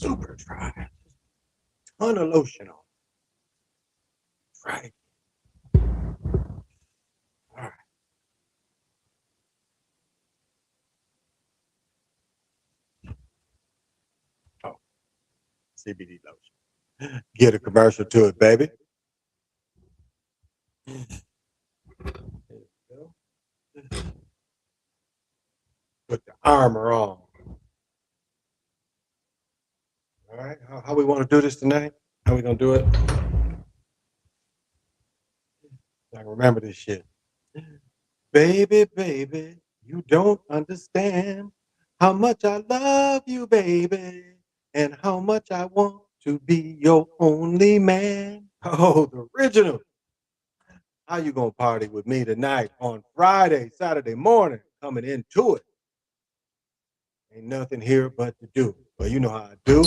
super dry. Ton of lotion on. Try it. All right. Oh, CBD lotion. Get a commercial to it, baby. There you go. Put the armor on. All right. How we want to do this tonight? How we gonna do it? I can remember this shit. Baby, baby, you don't understand how much I love you, baby, and how much I want to be your only man. Oh, the original. How you gonna party with me tonight on Friday, Saturday morning? Coming into it. Ain't nothing here but to do. Well, you know how I do.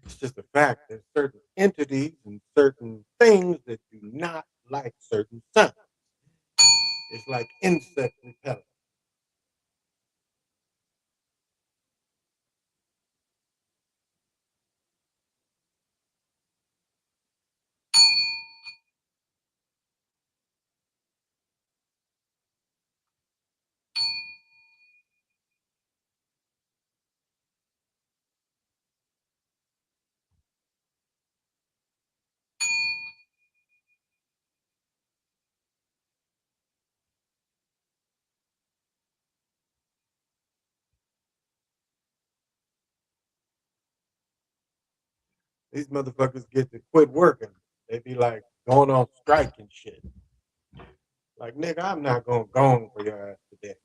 It's just a fact. There's certain entities and certain things that do not like certain sounds. It's like insect repellent. These motherfuckers get to quit working. They be like going on strike and shit. Like, nigga, I'm not gonna go on for your ass today.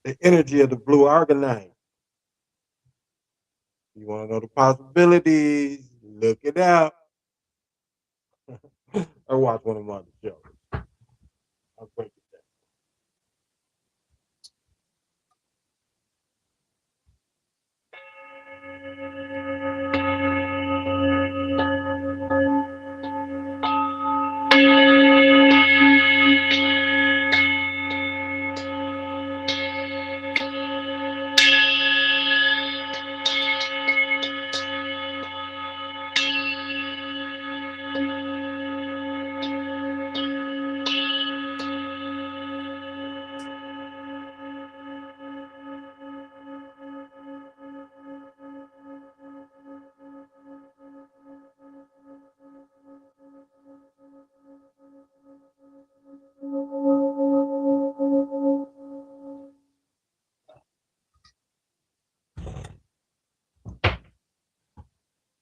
The energy of the blue argonite. You want to know the possibilities? Look it up. Or watch one of my other shows. I'll break it down.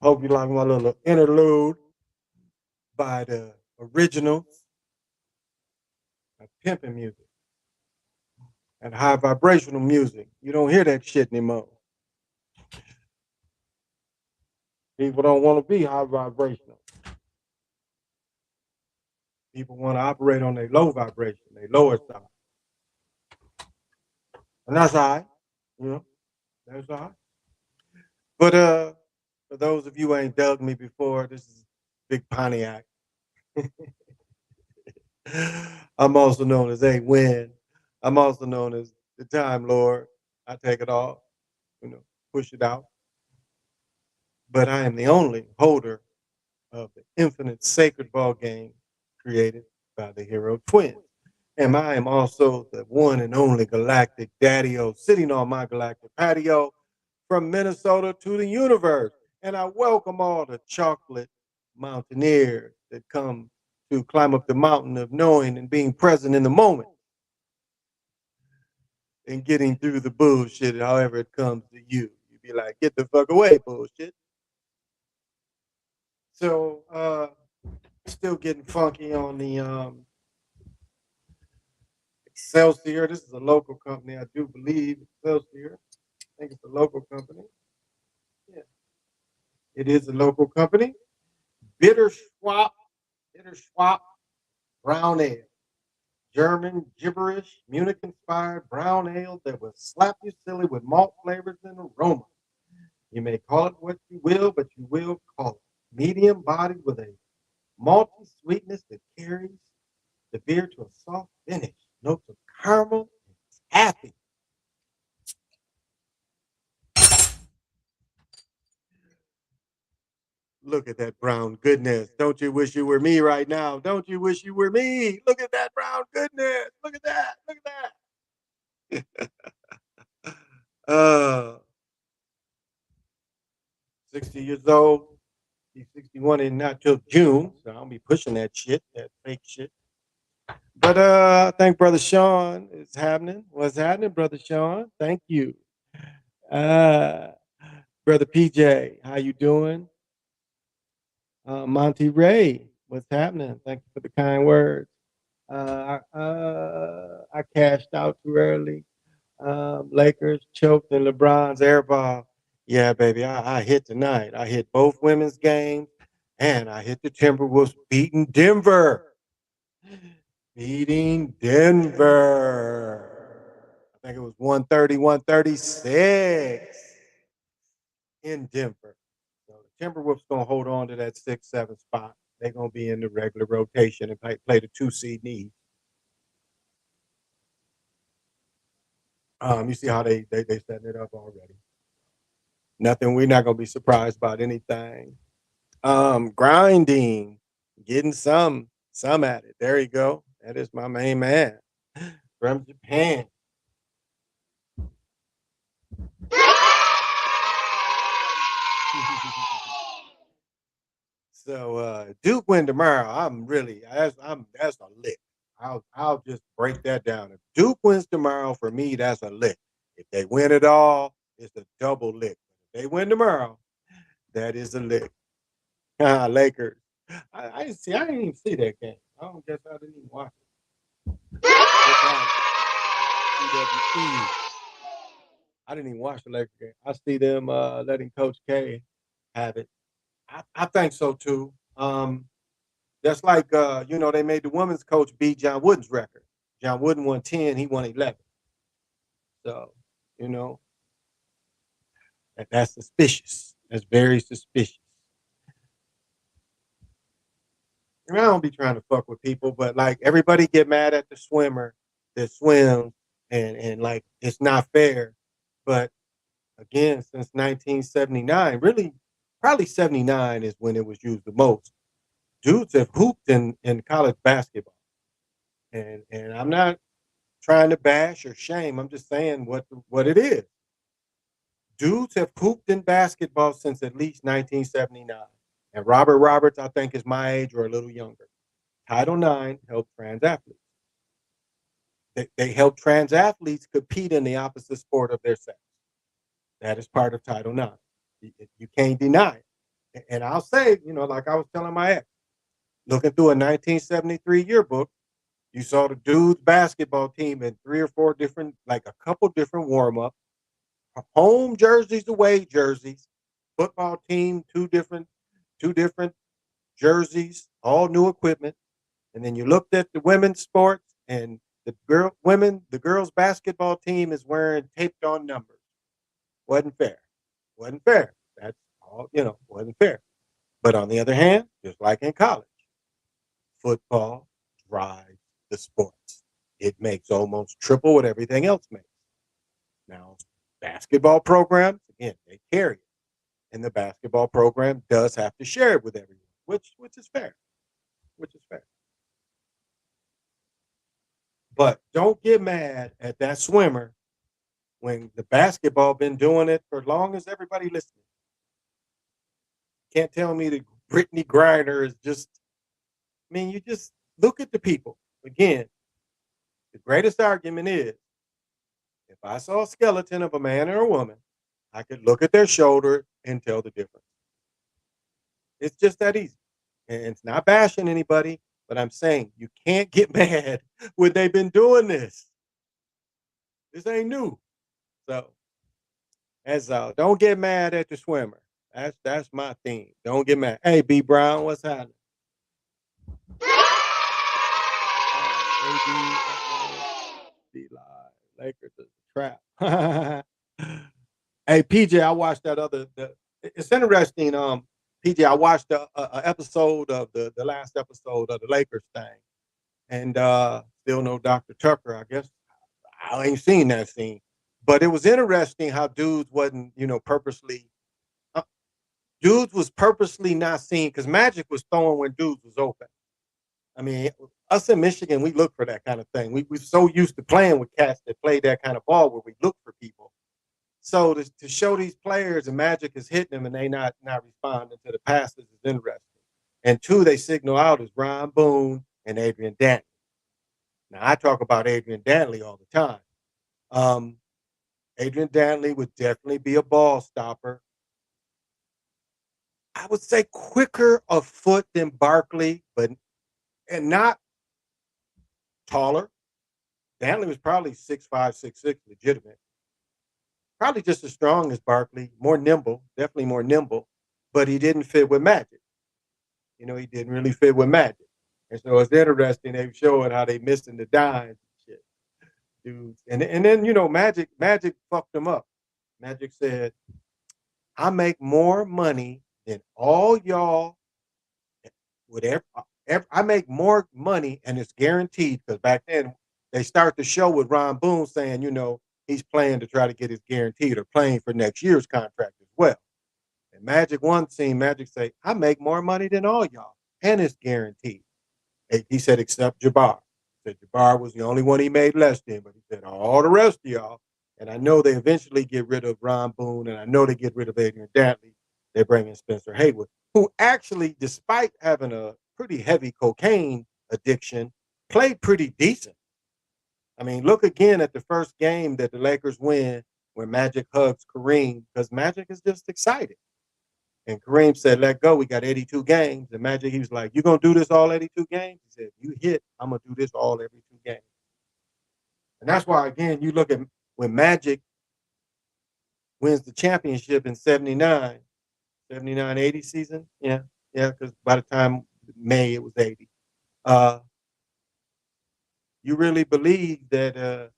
Hope you like my little interlude by the original pimping music and high vibrational music. You don't hear that shit anymore. People don't want to be high vibrational. People want to operate on their low vibration, their lower side. And that's all right. You know, that's all right. But For those of you who ain't dug me before, this is Big Pontiac. I'm also known as A Win. I'm also known as the Time Lord. I take it all, push it out. But I am the only holder of the infinite sacred ball game created by the hero twins. And I am also the one and only galactic daddy-o sitting on my galactic patio from Minnesota to the universe. And I welcome all the chocolate mountaineers that come to climb up the mountain of knowing and being present in the moment and getting through the bullshit however it comes to you. You be like, get the fuck away, bullshit. So still getting funky on the Excelsior. This is a local company, I do believe. Excelsior. I think it's a local company. Yeah, it is a local company. Bitter Schwab, Bitter Schwab Brown Ale. German gibberish, Munich inspired brown ale that will slap you silly with malt flavors and aroma. You may call it what you will, but you will call it. Medium bodied with a malty sweetness that carries the beer to a soft finish. Notes of caramel and taffy. Look at that brown goodness. Don't you wish you were me right now? Don't you wish you were me? Look at that brown goodness. Look at that. Look at that. 60 years old. He's 61 and not till June. So I'll be pushing that shit, that fake shit. But I think Brother Sean is happening. What's happening, Brother Sean? Thank you. Uh, Brother PJ, how you doing? Monty Ray, what's happening? Thank you for the kind words. I cashed out too early. Lakers choked in LeBron's air ball. Yeah, baby, I hit tonight. I hit both women's games, and I hit the Timberwolves beating Denver. Beating Denver. I think it was 130, 136 in Denver. So the Timberwolves gonna hold on to that 6, 7 spot. They're gonna be in the regular rotation and play the 2 seed East. You see how they setting it up already. Nothing. We're not gonna be surprised about anything. Grinding, getting some at it. There you go. That is my main man from Japan. So Duke win tomorrow. That's a lick. I'll just break that down. If Duke wins tomorrow, for me, that's a lick. If they win it all, it's a double lick. If they win tomorrow, that is a lick. Lakers. I didn't see. I didn't even see that game. I don't guess I didn't even watch it. I didn't even watch the Lakers game. I see them letting Coach K have it. I think so too. That's like they made the women's coach beat John Wooden's record. John Wooden won 10, he won 11. So, you know, that's suspicious. That's very suspicious. I don't be trying to fuck with people, but like everybody get mad at the swimmer that swims and like it's not fair. But again, since 1979, really probably 79 is when it was used the most. Dudes have hooped in college basketball. And I'm not trying to bash or shame. I'm just saying what it is. Dudes have hooped in basketball since at least 1979. And Robert Roberts, I think, is my age or a little younger. Title IX helped trans athletes. They help trans athletes compete in the opposite sport of their sex. That is part of Title IX. You can't deny it. And I'll say, like I was telling my ex, looking through a 1973 yearbook, you saw the dudes basketball team in 3 or 4 different, like a couple different warm ups, home jerseys, away jerseys, football team, two different jerseys, all new equipment. And then you looked at the women's sports, and the girls basketball team is wearing taped on numbers. Wasn't fair. Wasn't fair. That's Wasn't fair. But on the other hand, just like in college, football drives the sports. It makes almost triple what everything else makes. Now, basketball programs, again, they carry it. And the basketball program does have to share it with everyone, which is fair. Which is fair. But don't get mad at that swimmer when the basketball been doing it for as long as everybody listening. Can't tell me that Brittany Griner is just. I mean, you just look at the people. Again, the greatest argument is if I saw a skeleton of a man or a woman, I could look at their shoulder and tell the difference. It's just that easy. And it's not bashing anybody, but I'm saying you can't get mad when they've been doing this. This ain't new. So don't get mad at the swimmer. That's my theme. Don't get mad. Hey, B Brown, what's happening? AB, Lakers is a trap. Hey, PJ, I watched that other. It's interesting. PJ, I watched a episode of the last episode of the Lakers thing, and still no Dr. Tucker. I guess I ain't seen that scene, but it was interesting how dudes wasn't, purposely. Uh, Dudes was purposely not seen because Magic was throwing when dudes was open. I mean, us in Michigan, we look for that kind of thing. We're so used to playing with cats that play that kind of ball where we look for people. So to show these players and Magic is hitting them and they not responding to the passes is interesting. And two, they signal out as Ron Boone and Adrian Dantley. Now I talk about Adrian Dantley all the time. Um, Adrian Dantley would definitely be a ball stopper. I would say quicker of foot than Barkley, but and not taller. Dantley was probably 6'5", 6'6", legitimate. Probably just as strong as Barkley, more nimble, definitely more nimble, but he didn't fit with Magic. He didn't really fit with Magic. And so it's interesting they showing how they missing the dimes and shit. Dudes. And then, Magic fucked them up. Magic said, I make more money than all y'all would ever I make more money and it's guaranteed because back then they start the show with Ron Boone saying, he's playing to try to get his guaranteed or playing for next year's contract as well. And Magic one scene, Magic say, I make more money than all y'all, and it's guaranteed. He said, except Jabbar. He said Jabbar was the only one he made less than, but he said all the rest of y'all. And I know they eventually get rid of Ron Boone, and I know they get rid of Adrian Dantley. They bring in Spencer Haywood, who actually, despite having a pretty heavy cocaine addiction, played pretty decent. I mean, look again at the first game that the Lakers win where Magic hugs Kareem because Magic is just excited. And Kareem said, let go. We got 82 games. And Magic, he was like, you going to do this all 82 games? He said, you hit, I'm going to do this all every 2 games. And that's why, again, you look at when Magic wins the championship in 79, 80 season. Yeah, because by the time May, it was 80. You really believe that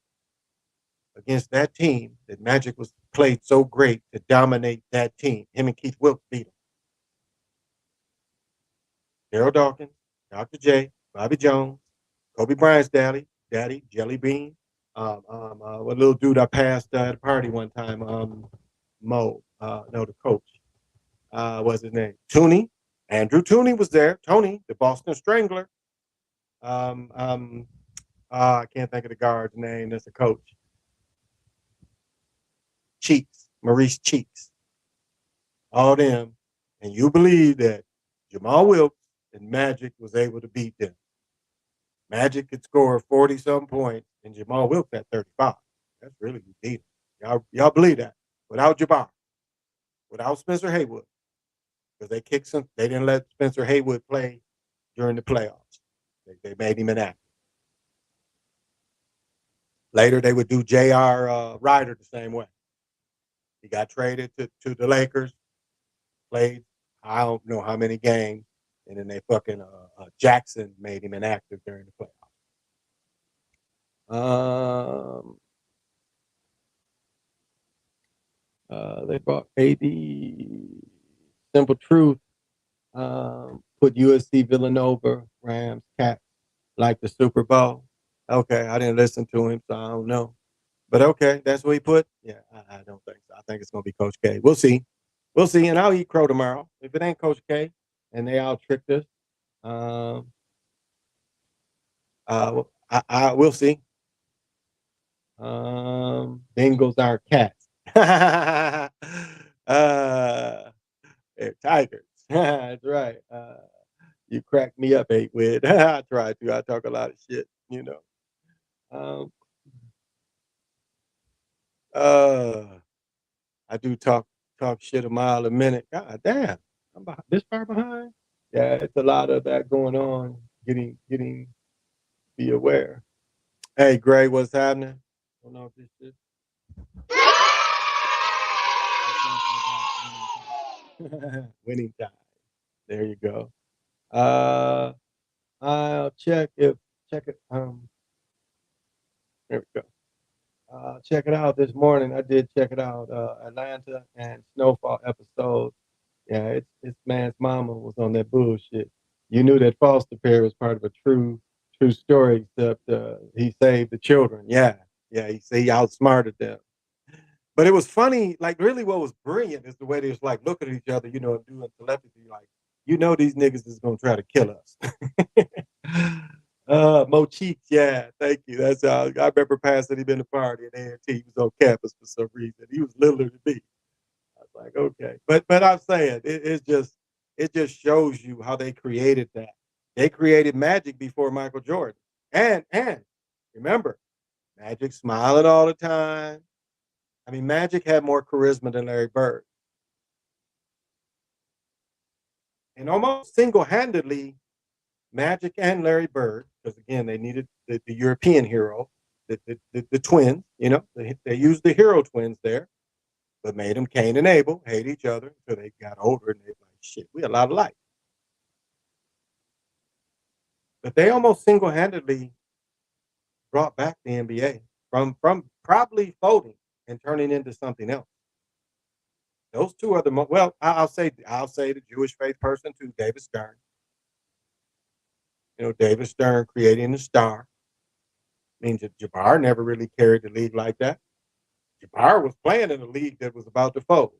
against that team, that Magic was played so great to dominate that team. Him and Keith Wilkes beat him. Daryl Dawkins, Dr. J, Bobby Jones, Kobe Bryant's daddy, Jelly Bean. What little dude I passed at a party one time, Mo, no, the coach. What's his name? Tooney. Andrew Tooney was there. Tony, the Boston Strangler. I can't think of the guard's name. That's the coach. Cheeks, Maurice Cheeks. All them. And you believe that Jamal Wilkes and Magic was able to beat them. Magic could score 40-some points, and Jamal Wilkes at 35. That's really who beat him. Y'all believe that? Without Jabbar, without Spencer Haywood, because they kicked some. They didn't let Spencer Haywood play during the playoffs. They made him inactive. Later, they would do J.R. Ryder the same way. He got traded to the Lakers, played I don't know how many games, and then they fucking Jackson made him inactive during the playoffs. They bought AD. Simple Truth put USC Villanova, Rams, Cats like the Super Bowl. Okay, I didn't listen to him, so I don't know. But okay, that's what he put. Yeah, I don't think so. I think it's gonna be Coach K. We'll see. We'll see. And I'll eat crow tomorrow. If it ain't Coach K and they all tricked us, um, I will see. Bengals are cats. They're tigers. That's right. You cracked me up, 8 Wid. I try to. I talk a lot of shit, you know. Um, uh, I do talk shit a mile a minute. God damn, I'm this far behind. Yeah, it's a lot of that going on. Getting be aware. Hey, Gray, what's happening? I don't know if this shit. Winning time. There you go. Uh, I'll check it. There we go. Check it out this morning. I did check it out. Atlanta and Snowfall episode. Yeah, it's man's mama was on that bullshit. You knew that foster care was part of a true story, except he saved the children. Yeah, yeah. He outsmarted them. But it was funny. Like really, what was brilliant is the way they was like looking at each other, you know, and doing telepathy. Like, you know, these niggas is gonna try to kill us. Mo Cheeks, yeah, thank you. That's how I remember passing him in the party at A&T. He was on campus for some reason. He was littler than me. I was like, okay, but I'm saying it just shows you how they created that. They created Magic before Michael Jordan, and remember, Magic smiling all the time. I mean, Magic had more charisma than Larry Bird, and almost single-handedly Magic and Larry Bird, because again, they needed the European hero, the twins, you know, they used the hero twins there, but made them Cain and Abel hate each other until they got older and they like, shit, we a lot alike. But they almost single handedly brought back the NBA from probably folding and turning into something else. Those two are the most, well, I'll say the Jewish faith person too, David Stern. You know, David Stern creating the star means that Jabbar never really carried the league like that. Jabbar was playing in a league that was about to fold.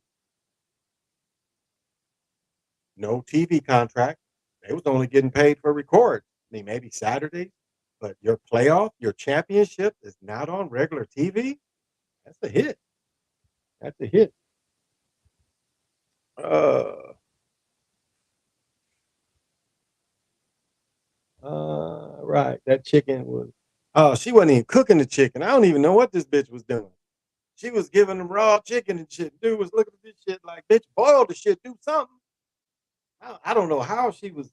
No TV contract. They was only getting paid for records. I mean, maybe Saturdays, but your playoff, your championship is not on regular TV. That's a hit. That's a hit. Uh, right. That chicken was. Oh, she wasn't even cooking the chicken. I don't even know what this bitch was doing. She was giving them raw chicken and shit. Dude was looking at this shit like, bitch, boil the shit, do something. I don't know how she was.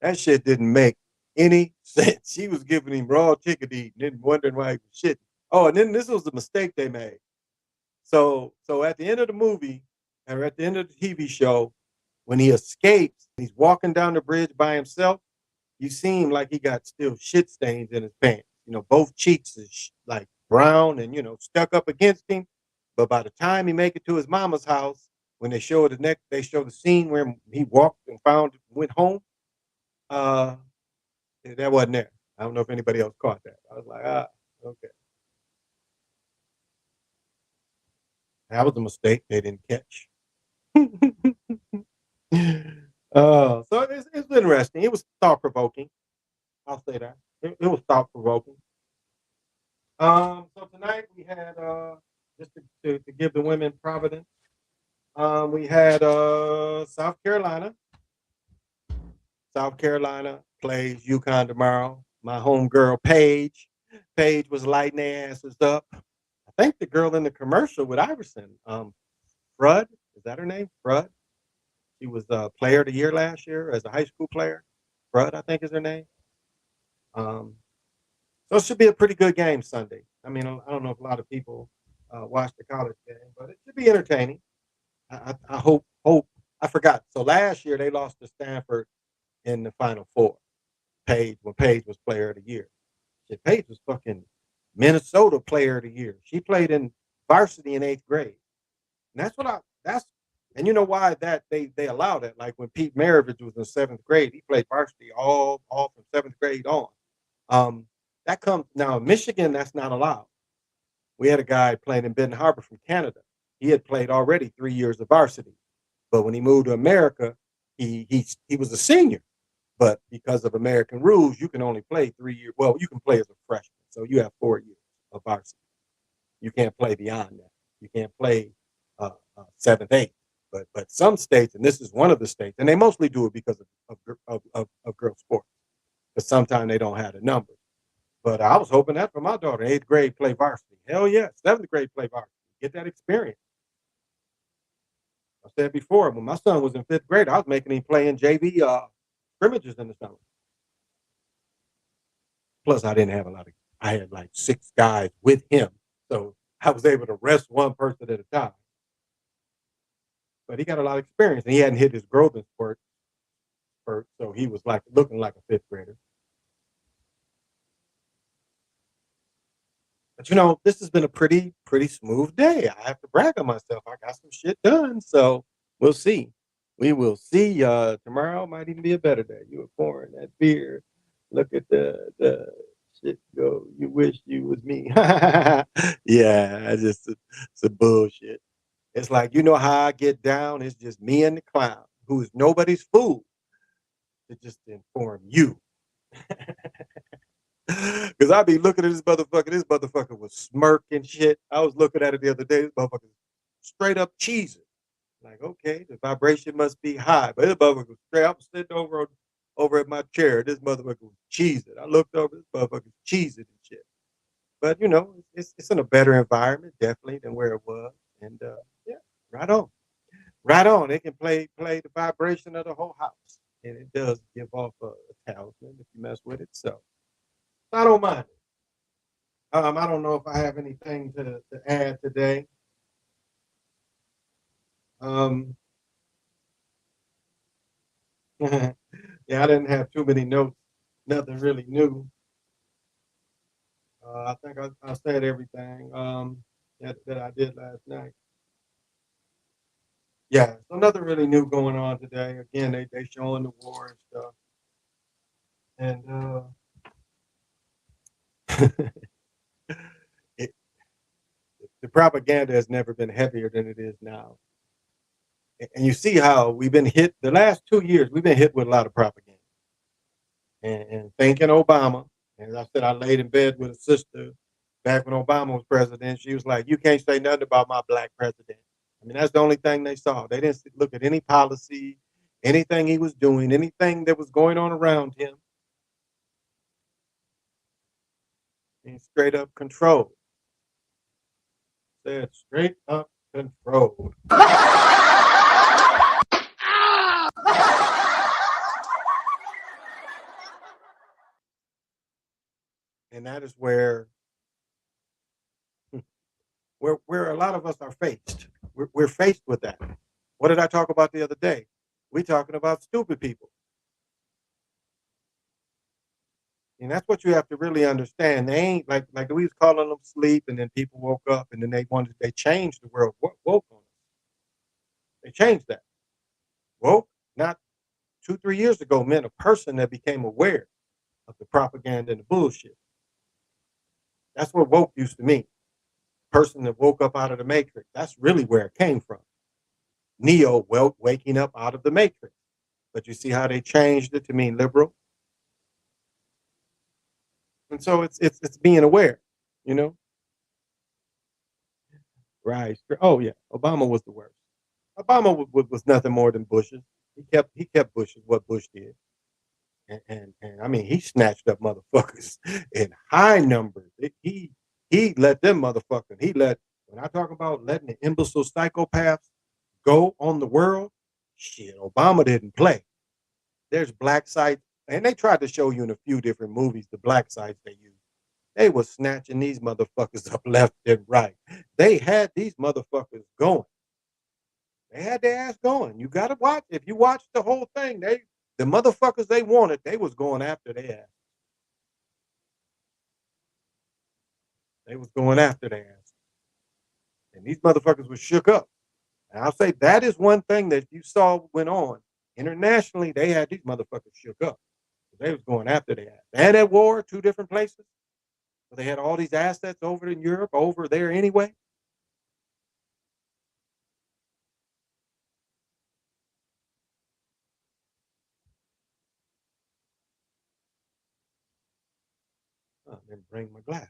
That shit didn't make any sense. She was giving him raw chicken to eat and then wondering why he was shitting. Oh, and then this was the mistake they made. So at the end of the movie, or at the end of the TV show, when he escapes, he's walking down the bridge by himself. You see him like he got still shit stains in his pants. You know, both cheeks is like brown and stuck up against him. But by the time he make it to his mama's house, when they show the scene where he walked and went home. Uh, that wasn't there. I don't know if anybody else caught that. I was like, okay, that was a mistake they didn't catch. So it's interesting. It was thought provoking. I'll say that it was thought provoking. So tonight we had just to give the women Providence. We had South Carolina. South Carolina plays UConn tomorrow. My homegirl Paige. Paige was lighting their asses up. I think the girl in the commercial with Iverson, Frud, is that her name? Frud. She was player of the year last year as a high school player. Frud, I think is her name. Um, so it should be a pretty good game Sunday. I mean, I don't know if a lot of people watch the college game, but it should be entertaining. I hope. I forgot. So last year they lost to Stanford in the Final Four. When Paige was player of the year. Paige was fucking Minnesota player of the year. She played in varsity in 8th grade. And that's And you know why that they allow that? Like when Pete Maravich was in seventh grade, he played varsity all from seventh grade on. Um, that comes now in Michigan. That's not allowed. We had a guy playing in Benton Harbor from Canada. He had played already 3 years of varsity, but when he moved to America, he was a senior. But because of American rules, you can only play 3 years. Well, you can play as a freshman, so you have 4 years of varsity. You can't play beyond that. You can't play seventh, eighth. But some states, and this is one of the states, and they mostly do it because of girl sports, because sometimes they don't have the numbers. But I was hoping that for my daughter, eighth grade play varsity. Hell yeah, seventh grade play varsity. Get that experience. I said before, when my son was in fifth grade, I was making him play in JV scrimmages in the summer. Plus, I didn't have a lot of. I had like 6 guys with him, so I was able to rest one person at a time. But he got a lot of experience, and he hadn't hit his growth spurt, so he was like looking like a fifth grader. But this has been a pretty smooth day. I have to brag on myself. I got some shit done, so we'll see. We will see. Tomorrow might even be a better day. You were pouring that beer. Look at the shit go. You wish you was me. Yeah, it's a bullshit. It's like how I get down. It's just me and the clown, who is nobody's fool, to just inform you. Because I be looking at this motherfucker. This motherfucker was smirking shit. I was looking at it the other day. This motherfucker straight up cheesing. Like, okay, the vibration must be high. But this motherfucker was straight. I'm sitting over at my chair. This motherfucker was cheesing. I looked over. This motherfucker cheesing and shit. But it's in a better environment, definitely, than where it was. And yeah, right on, right on. It can play the vibration of the whole house, and it does give off a talisman if you mess with it. So I don't mind it. I don't know if I have anything to add today. Um, yeah, I didn't have too many notes. Nothing really new. I think I said everything that I did last night. Yeah, so nothing really new going on today. Again, they showing the war and stuff, and it, the propaganda has never been heavier than it is now. And you see how we've been hit the last 2 years. We've been hit with a lot of propaganda. And thanking Obama. And I said I laid in bed with a sister back when Obama was president. She was like, "You can't say nothing about my black president." I mean, that's the only thing they saw. They didn't look at any policy, anything he was doing, anything that was going on around him. And straight up control. Said straight up control. And that is where a lot of us are faced. We're faced with that. What did I talk about the other day? We talking about stupid people. And that's what you have to really understand. They ain't like we was calling them sleep, and then people woke up, and then they changed the world. Woke on us. They changed that. Woke, not 2, 3 years ago, meant a person that became aware of the propaganda and the bullshit. That's what woke used to mean. Person that woke up out of the matrix. That's really where it came from. Neo woke, waking up out of the matrix. But you see how they changed it to mean liberal? And so it's being aware, you know? Right. Oh yeah. Obama was the worst. Obama was nothing more than Bush's. He kept Bush what Bush did, and I mean he snatched up motherfuckers in high numbers. He let them motherfuckers. He let when I talk about letting the imbecile psychopaths go on the world. Shit, Obama didn't play. There's black sites, and they tried to show you in a few different movies the black sites they used. They was snatching these motherfuckers up left and right. They had these motherfuckers going. They had their ass going. You gotta watch. If you watch the whole thing, the motherfuckers they wanted, they was going after their ass. They was going after their ass. And these motherfuckers was shook up. And I'll say that is one thing that you saw went on. Internationally, they had these motherfuckers shook up. They was going after their ass. They had at war, two different places. So they had all these assets over in Europe, over there anyway. Then bring my glass.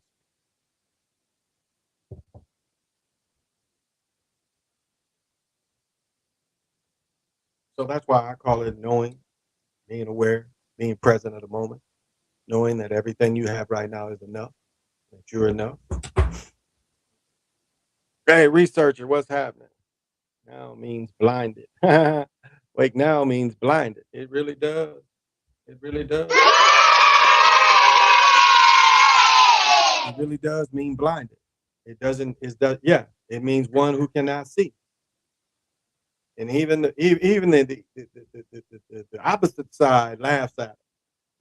So that's why I call it knowing, being aware, being present at the moment, knowing that everything you have right now is enough, that you're enough. Hey, researcher, what's happening? Now means blinded. Wake now means blinded. It really does. It really does. It really does mean blinded. It doesn't. It does. Yeah. It means one who cannot see. And even the opposite side laughs at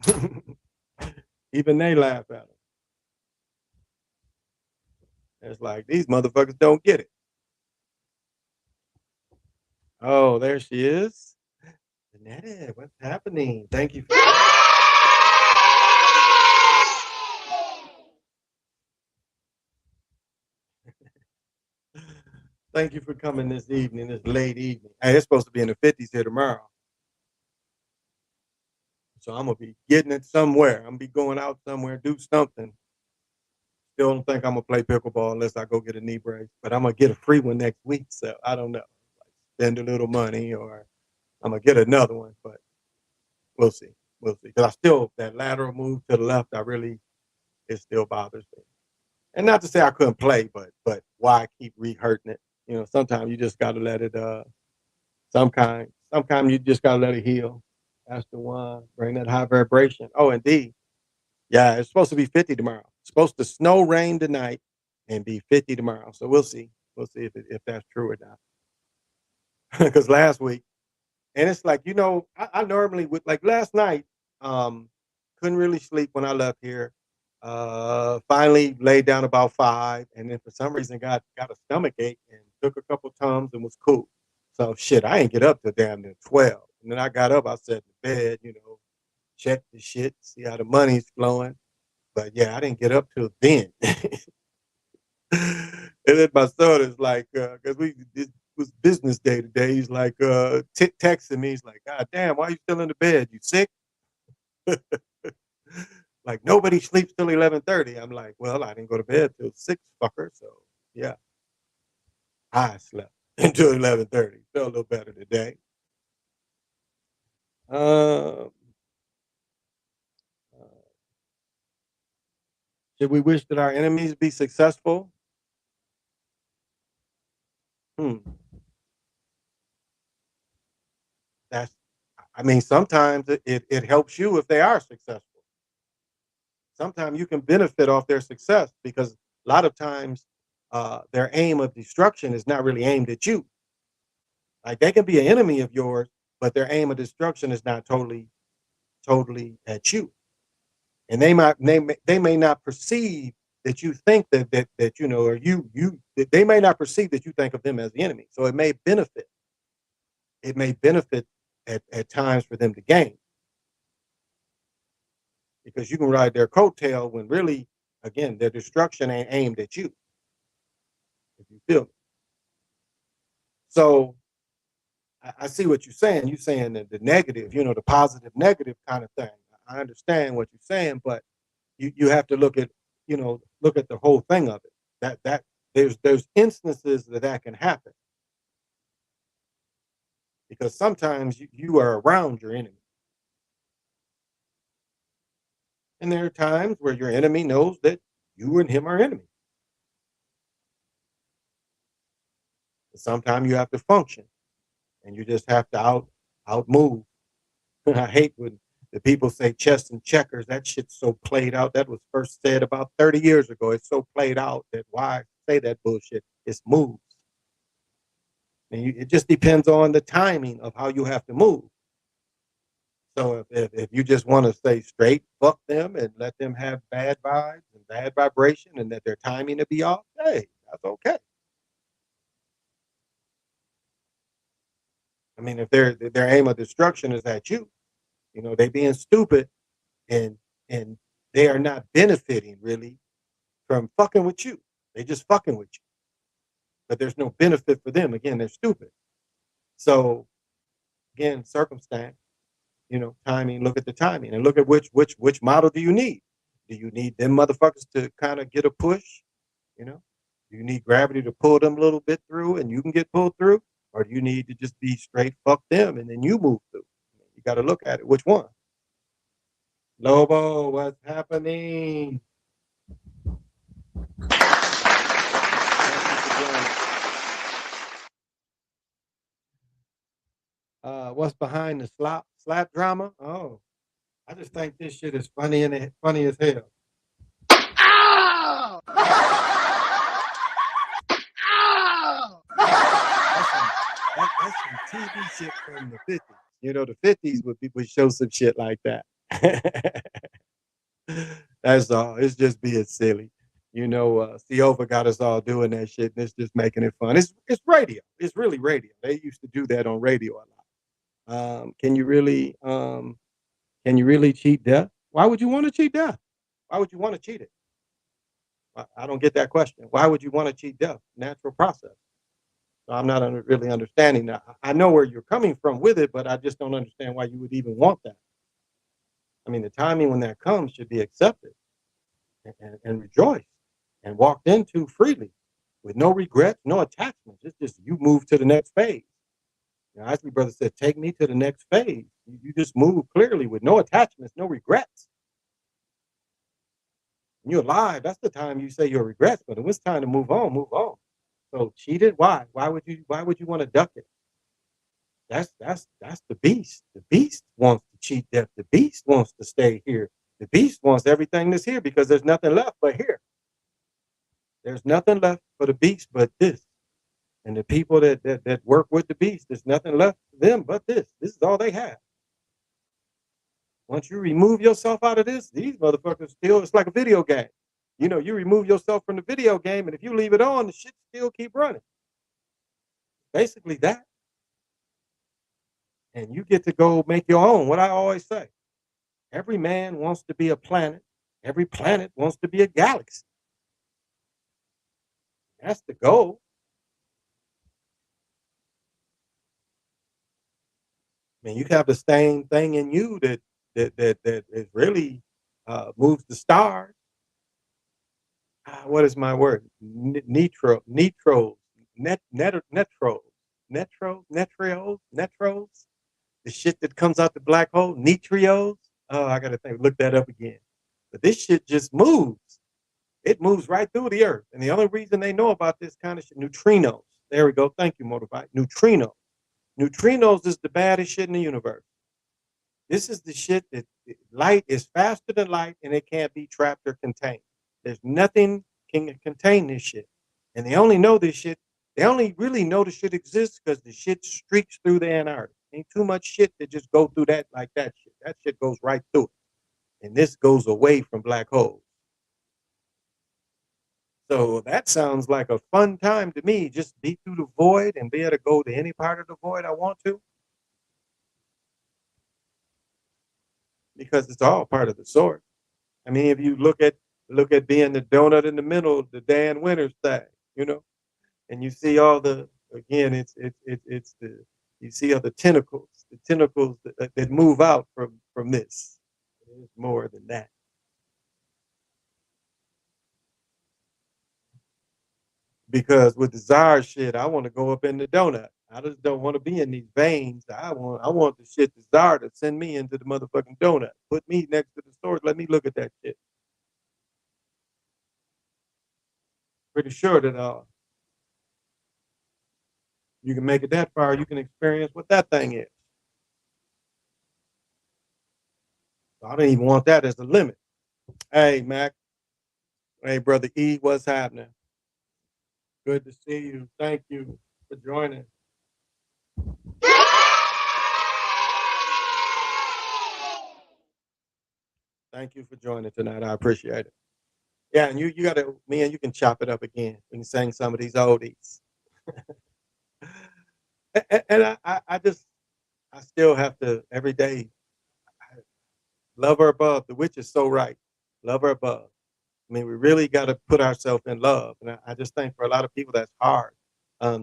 him. Even they laugh at him. It's like these motherfuckers don't get it. Oh, there she is. Janetta, what's happening? Thank you for thank you for coming this evening, this late evening. Hey, it's supposed to be in the 50s here tomorrow. So I'm gonna be getting it somewhere. I'm gonna be going out somewhere, do something. Still don't think I'm gonna play pickleball unless I go get a knee brace. But I'm gonna get a free one next week. So I don't know. Spend a little money or I'm gonna get another one, but we'll see. We'll see. Because I still that lateral move to the left, I really it still bothers me. And not to say I couldn't play, but why keep re-hurting it? You know, sometimes you just gotta let it sometimes you just gotta let it heal. That's the one. Bring that high vibration. Oh, indeed. Yeah, it's supposed to be 50 tomorrow. It's supposed to snow rain tonight and be 50 tomorrow. So we'll see. We'll see if that's true or not. Because last week, and it's like, I normally would like last night, couldn't really sleep when I left here. Finally laid down about 5, and then for some reason got a stomach ache and took a couple Tums and was cool. So shit, I ain't get up till damn near 12. And then I got up, I sat in bed, check the shit, see how the money's flowing. But yeah, I didn't get up till then. And then my son is like, because it was business day today. He's like, texting me. He's like, God damn, why are you still in the bed? You sick? Like nobody sleeps till 11:30. I'm like, well, I didn't go to bed till 6, fucker. So yeah, I slept until 11:30. Felt a little better today. Um, uh, should we wish that our enemies be successful? Hmm. That's. I mean, sometimes it helps you if they are successful. Sometimes you can benefit off their success because a lot of times their aim of destruction is not really aimed at you. Like they can be an enemy of yours, but their aim of destruction is not totally at you. And they may not perceive that you think that or they may not perceive that you think of them as the enemy. So it may benefit at times for them to gain because you can ride their coattail when really again their destruction ain't aimed at you. If you feel me. So I see what you're saying. You're saying that the negative, the positive negative kind of thing. I understand what you're saying, but you have to look at the whole thing of it. That there's instances that can happen because sometimes you are around your enemy, and there are times where your enemy knows that you and him are enemies. Sometimes you have to function, and you just have to out move. I hate when the people say chess and checkers. That shit's so played out. That was first said about 30 years ago. It's so played out that why say that bullshit? It's moves. And it just depends on the timing of how you have to move. So if you just want to stay straight, fuck them and let them have bad vibes and bad vibration and that their timing to be off, hey, that's okay. I mean, if their aim of destruction is at you, they being stupid and and they are not benefiting really from fucking with you. They just fucking with you, but there's no benefit for them. Again, they're stupid. So again, circumstance, timing. Look at the timing and look at which model do you need? Do you need them motherfuckers to kind of get a push? You know, do you need gravity to pull them a little bit through and you can get pulled through, or do you need to just be straight fuck them and then you move through? You got to look at it. Which one? Lobo, what's happening? What's behind the slap drama? Oh, I just think this shit is funny as hell. Ow! Ow! That's some TV shit from the 50s. The 50s would show some shit like that. That's all. It's just being silly. Seova got us all doing that shit, and it's just making it fun. It's radio. It's really radio. They used to do that on radio a lot. Can you really cheat death? Why would you want to cheat death? Why would you want to cheat it? I don't get that question. Why would you want to cheat death? Natural process. So I'm not really understanding that. I know where you're coming from with it, but I just don't understand why you would even want that. I mean, the timing when that comes should be accepted and rejoiced and walked into freely with no regrets, no attachments. It's just you move to the next phase. Isley brother said, take me to the next phase. You just move clearly with no attachments, no regrets. When you're alive, that's the time you say your regrets, but when it's time to move on, move on. So cheated? Why? Why would you want to duck it? That's the beast. The beast wants to cheat death. The beast wants to stay here. The beast wants everything that's here because there's nothing left but here. There's nothing left for the beast but this. And the people that work with the beast, there's nothing left for them but this. This is all they have. Once you remove yourself out of this, these motherfuckers still, it's like a video game. You remove yourself from the video game, and if you leave it on, the shit still keep running. Basically that. And you get to go make your own. What I always say, every man wants to be a planet. Every planet wants to be a galaxy. That's the goal. I mean, you have the same thing in you that is really moves the stars. What is my word? Netros, netros. The shit that comes out the black hole, neutrios. Oh, I gotta look that up again. But this shit just moves. It moves right through the earth. And the only reason they know about this kind of shit, neutrinos. There we go. Thank you, Motorbike. Neutrinos. Neutrinos is the baddest shit in the universe. This is the shit that light is faster than light and it can't be trapped or contained. There's nothing can contain this shit. And they only know this shit. They only really know the shit exists because the shit streaks through the Antarctic. Ain't too much shit that just go through that like that shit. That shit goes right through it. And this goes away from black holes. So that sounds like a fun time to me. Just be through the void and be able to go to any part of the void I want to. Because it's all part of the source. I mean, if you look at being the donut in the middle, the Dan Winters thing, and you see all the again, it's the you see all the tentacles that move out from this. There's more than that. Because with desire shit, I want to go up in the donut. I just don't want to be in these veins. I want the shit desire to send me into the motherfucking donut. Put me next to the source. Let me look at that shit. Pretty sure that you can make it that far, you can experience what that thing is. So I don't even want that as the limit. Hey, Mac. Hey, Brother E, what's happening? Good to see you. Thank you for joining. Thank you for joining tonight. I appreciate it. Yeah, and you got to, me and you can chop it up again. We can sing some of these oldies. And I just, I still have to every day love her above. The witch is so right. Love her above. I mean, we really got to put ourselves in love. And I just think for a lot of people that's hard.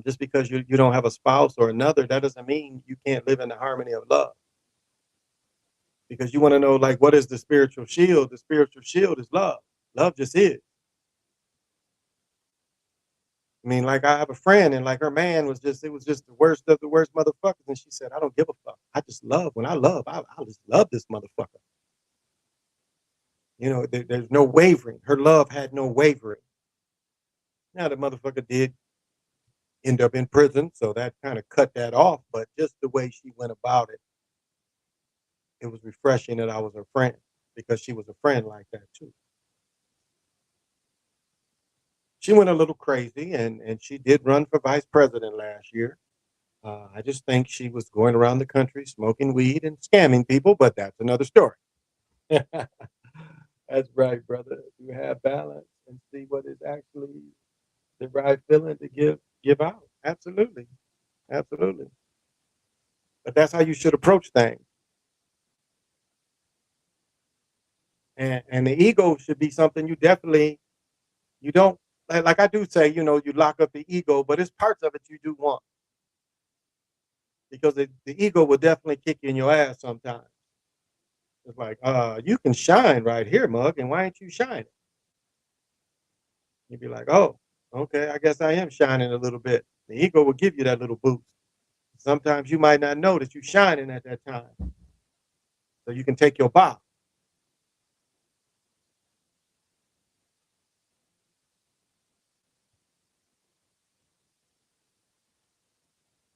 Just because you don't have a spouse or another, that doesn't mean you can't live in the harmony of love. Because you want to know, like, what is the spiritual shield? The spiritual shield is love. Love just is. I mean, like I have a friend and like her man was just it was just the worst of the worst motherfuckers. And she said, I don't give a fuck. I just love when I love, I just love this motherfucker. You know, there's no wavering. Her love had no wavering. Now the motherfucker did end up in prison, so that kind of cut that off. But just the way she went about it, it was refreshing that I was her friend because she was a friend like that too. She went a little crazy and she did run for vice president last year. I just think she was going around the country smoking weed and scamming people, but that's another story. That's right, brother. You have balance and see what is actually the right feeling to give out. Absolutely. Absolutely. But that's how you should approach things. And the ego should be something you definitely you don't like I do say, you lock up the ego, but it's parts of it you do want because the ego will definitely kick you in your ass sometimes. It's like, you can shine right here, mug, and why ain't you shining? You'd be like, oh, okay, I guess I am shining a little bit. The ego will give you that little boost. Sometimes you might not know that you're shining at that time. So you can take your bow.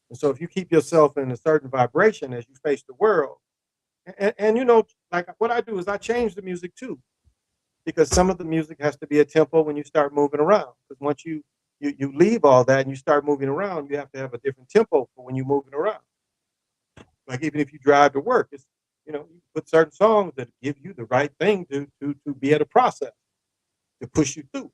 And so if you keep yourself in a certain vibration as you face the world, and like what I do is I change the music too, because some of the music has to be a tempo when you start moving around. Because once you leave all that and you start moving around, you have to have a different tempo for when you're moving around. Like even if you drive to work, it's you put certain songs that give you the right thing to be able to process to push you through.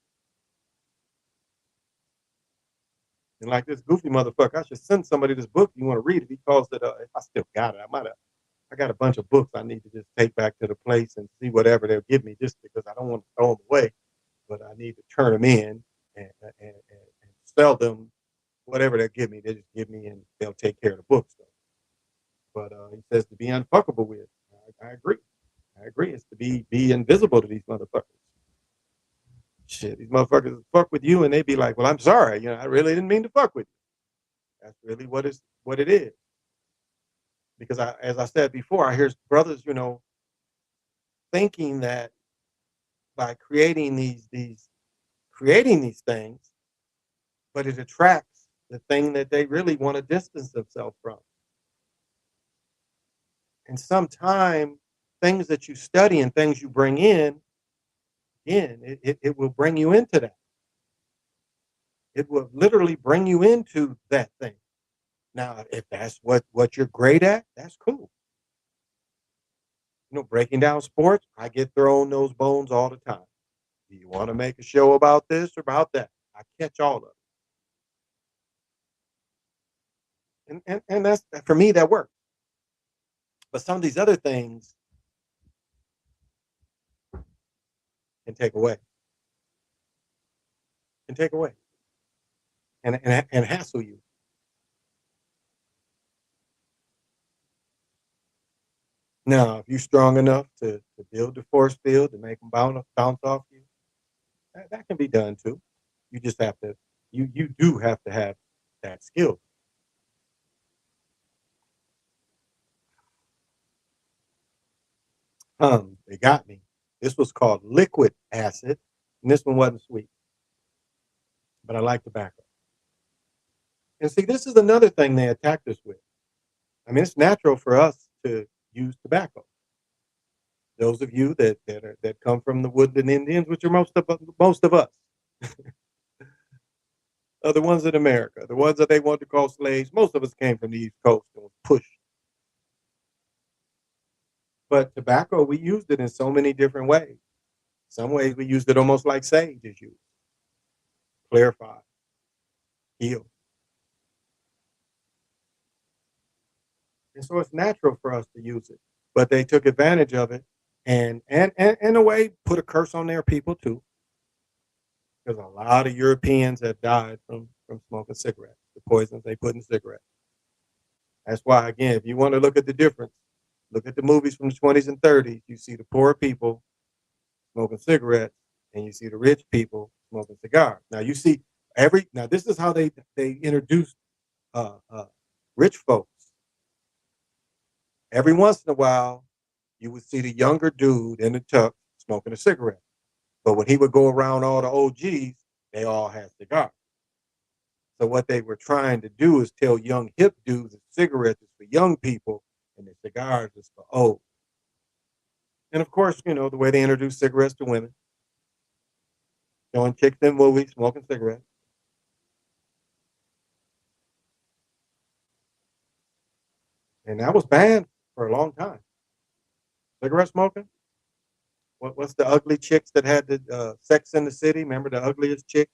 And like this goofy motherfucker, I should send somebody this book. You want to read it? He calls it. If I still got it, I might have. I got a bunch of books I need to just take back to the place and see whatever they'll give me, just because I don't want to throw them away, but I need to turn them in and sell them whatever they'll give me. They just give me and they'll take care of the books. But he says to be unfuckable with. I agree. I agree. It's to be invisible to these motherfuckers. Shit, these motherfuckers fuck with you and they be like, well, I'm sorry. I really didn't mean to fuck with you. That's really what it is. Because as I said before, I hear brothers, thinking that by creating these things, but it attracts the thing that they really want to distance themselves from. And sometimes things that you study and things you bring in, again, it will bring you into that. It will literally bring you into that thing. Now, if that's what you're great at, that's cool. Breaking down sports, I get thrown those bones all the time. Do you want to make a show about this or about that? I catch all of it. And that's for me that works. But some of these other things can take away, and hassle you. Now, if you're strong enough to build the force field to make them bounce off you, that can be done too. You just have to, you do have to have that skill. They got me. This was called liquid acid, and this one wasn't sweet, but I like tobacco. And see, this is another thing they attacked us with. I mean, it's natural for us to use tobacco. Those of you that come from the woodland Indians, which are most of us, are the ones in America, the ones that they want to call slaves. Most of us came from the East Coast and was pushed. But tobacco, we used it in so many different ways. Some ways we used it almost like sage is used, clarify, heal. And so it's natural for us to use it. But they took advantage of it and in a way put a curse on their people too, because a lot of Europeans have died from smoking cigarettes, the poisons they put in cigarettes. That's why, again, if you want to look at the difference, look at the movies from the 20s and 30s. You see the poor people smoking cigarettes, and you see the rich people smoking cigars. Now you see now this is how they introduce uh, rich folks. Every once in a while, you would see the younger dude in the tux smoking a cigarette. But when he would go around all the OGs, they all had cigars. So what they were trying to do is tell young hip dudes that cigarettes is for young people and the cigars is for old. And of course, the way they introduce cigarettes to women, showing chicks in movies smoking cigarettes. And that was banned for a long time. Cigarette smoking. What's the ugly chicks that had the Sex in the City? Remember the ugliest chick?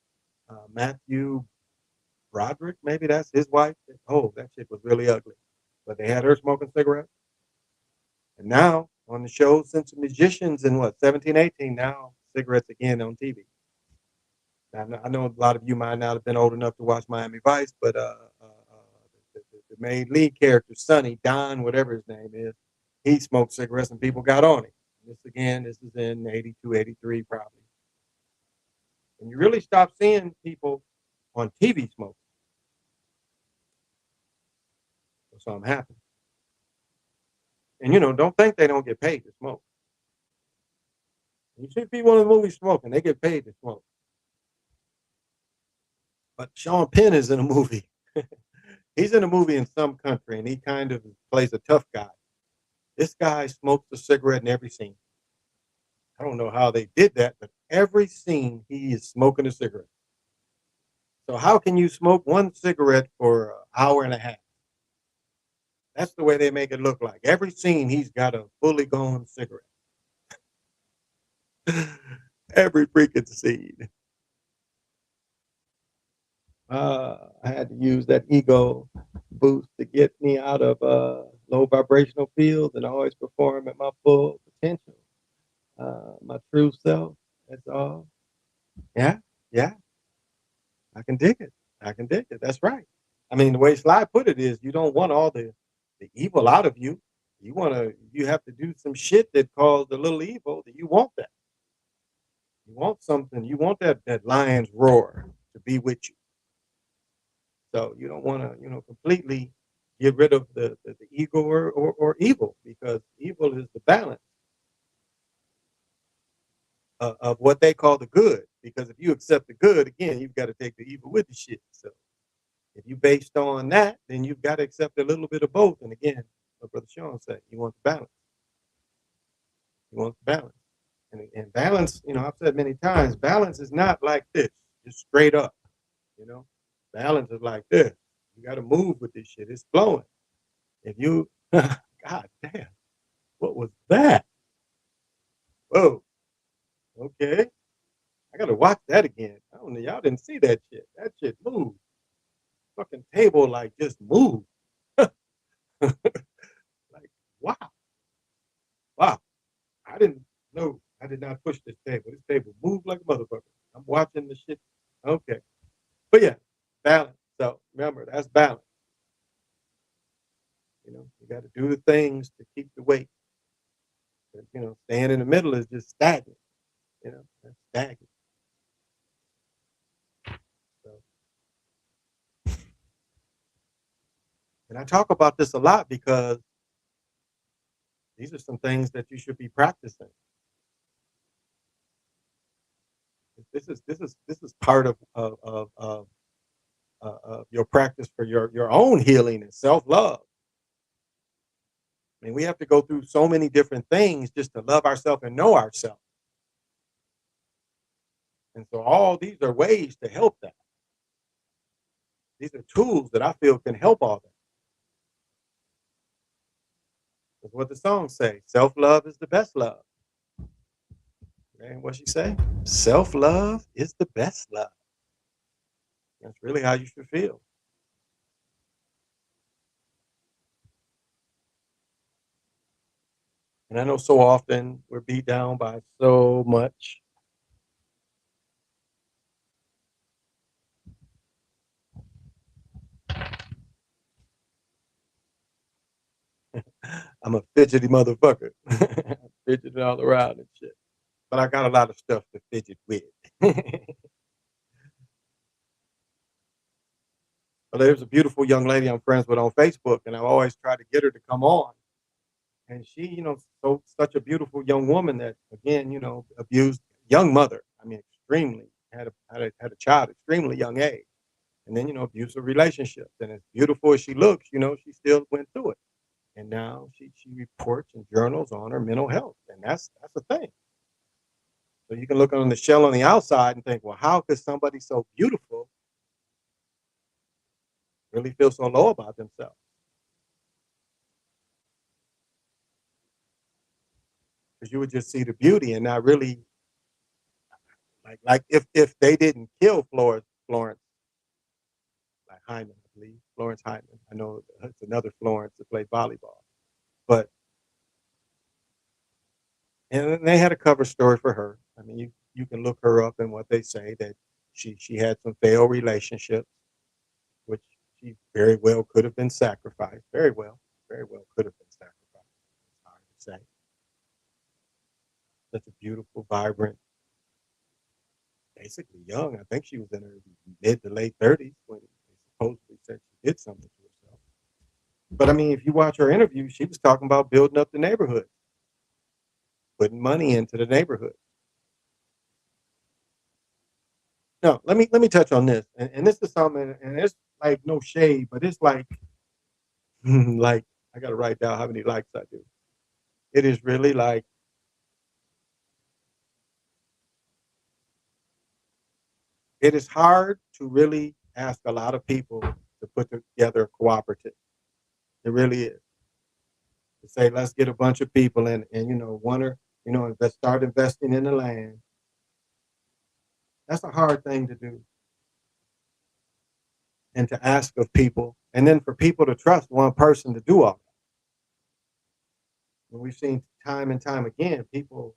Matthew Broderick, maybe that's his wife. Oh, that chick was really ugly. But they had her smoking cigarettes. And now on the show, since the Magicians in 17, 18, now cigarettes again on TV. I know a lot of you might not have been old enough to watch Miami Vice, but the main lead character, Sonny, Don, whatever his name is, he smoked cigarettes and people got on him. This is in 82, 83 probably. And you really stop seeing people on TV smoking. So something happened. And don't think they don't get paid to smoke. You see people in the movie smoking, they get paid to smoke. But Sean Penn is in a movie. He's in a movie in some country and he kind of plays a tough guy. This guy smokes a cigarette in every scene. I don't know how they did that, but every scene he is smoking a cigarette. So how can you smoke one cigarette for an hour and a half? That's the way they make it look like. Every scene he's got a fully gone cigarette. Every freaking scene. I had to use that ego boost to get me out of low vibrational fields and always perform at my full potential, my true self. That's all. Yeah, yeah, I can dig it. I can dig it. That's right. I mean, the way Sly put it is, you don't want all the evil out of you. You have to do some shit that caused a little evil. That you want that. You want something. You want that lion's roar to be with you. So you don't want to, completely get rid of the ego or evil, because evil is the balance of what they call the good. Because if you accept the good, again, you've got to take the evil with the shit. So if you based on that, then you've got to accept a little bit of both. And again, what Brother Sean said, you want the balance. You want the balance. And balance, I've said many times, balance is not like this, just straight up. You know, balance is like this. You got to move with this shit. It's flowing. If you, God damn, what was that? Whoa, okay. I got to watch that again. I don't know. Y'all didn't see that shit. That shit moved. Fucking table like just moved. Like, wow. Wow. I didn't know. I did not push this table. This table moved like a motherfucker. I'm watching the shit. Okay. But yeah, balance. So remember, that's balance. You got to do the things to keep the weight. But, staying in the middle is just stagnant. That's stagnant. So, and I talk about this a lot because these are some things that you should be practicing. This is part of your practice for your own healing and self love. I mean, we have to go through so many different things just to love ourselves and know ourselves. And so all these are ways to help that. These are tools that I feel can help all that. That's what the songs say. Self-love is the best love. And what she say? Self-love is the best love. That's really how you should feel. And I know so often we're beat down by so much. I'm a fidgety motherfucker. Fidgeting all around and shit. But I got a lot of stuff to fidget with. But there's a beautiful young lady I'm friends with on Facebook, and I always try to get her to come on. And she, such a beautiful young woman that, again, abused young mother. I mean, extremely had a child extremely young age, and then abusive relationships. And as beautiful as she looks, she still went through it. And now she reports and journals on her mental health, and that's the thing. So you can look on the shell on the outside and think, well, how could somebody so beautiful really feel so low about themselves? Because you would just see the beauty and not really like if they didn't kill Florence like Hyman, I believe Florence Hyman. I know it's another Florence that played volleyball, but and they had a cover story for her. I mean, you can look her up and what they say that she had some failed relationships, which she very well could have been sacrificed. Very well could have been sacrificed. It's hard to say. Such a beautiful, vibrant, basically young. I think she was in her mid to late 30s when they supposedly said she did something to herself. But I mean, if you watch her interview, she was talking about building up the neighborhood, putting money into the neighborhood. No, let me touch on this, and this is something, and it's like no shade, but it's like like I got to write down how many likes I do. It is really like it is hard to really ask a lot of people to put together a cooperative. It really is. To say let's get a bunch of people and one or let's start investing in the land. That's a hard thing to do, and to ask of people, and then for people to trust one person to do all that. And we've seen time and time again, people,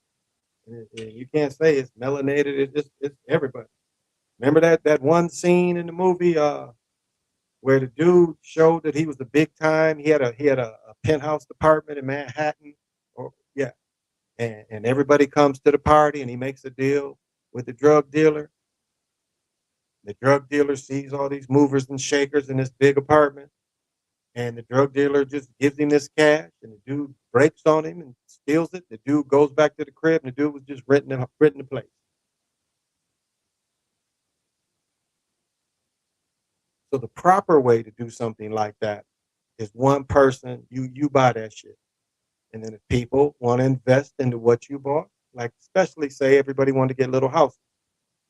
and you can't say it's melanated. It's everybody. Remember that one scene in the movie where the dude showed that he was a big time. He had a penthouse apartment in Manhattan, or yeah, and everybody comes to the party, and he makes a deal with the drug dealer. The drug dealer sees all these movers and shakers in this big apartment, and the drug dealer just gives him this cash, and the dude breaks on him and steals it. The dude goes back to the crib, and the dude was just renting the place. So the proper way to do something like that is one person, you buy that shit. And then if people want to invest into what you bought, like especially say everybody wanted to get little houses,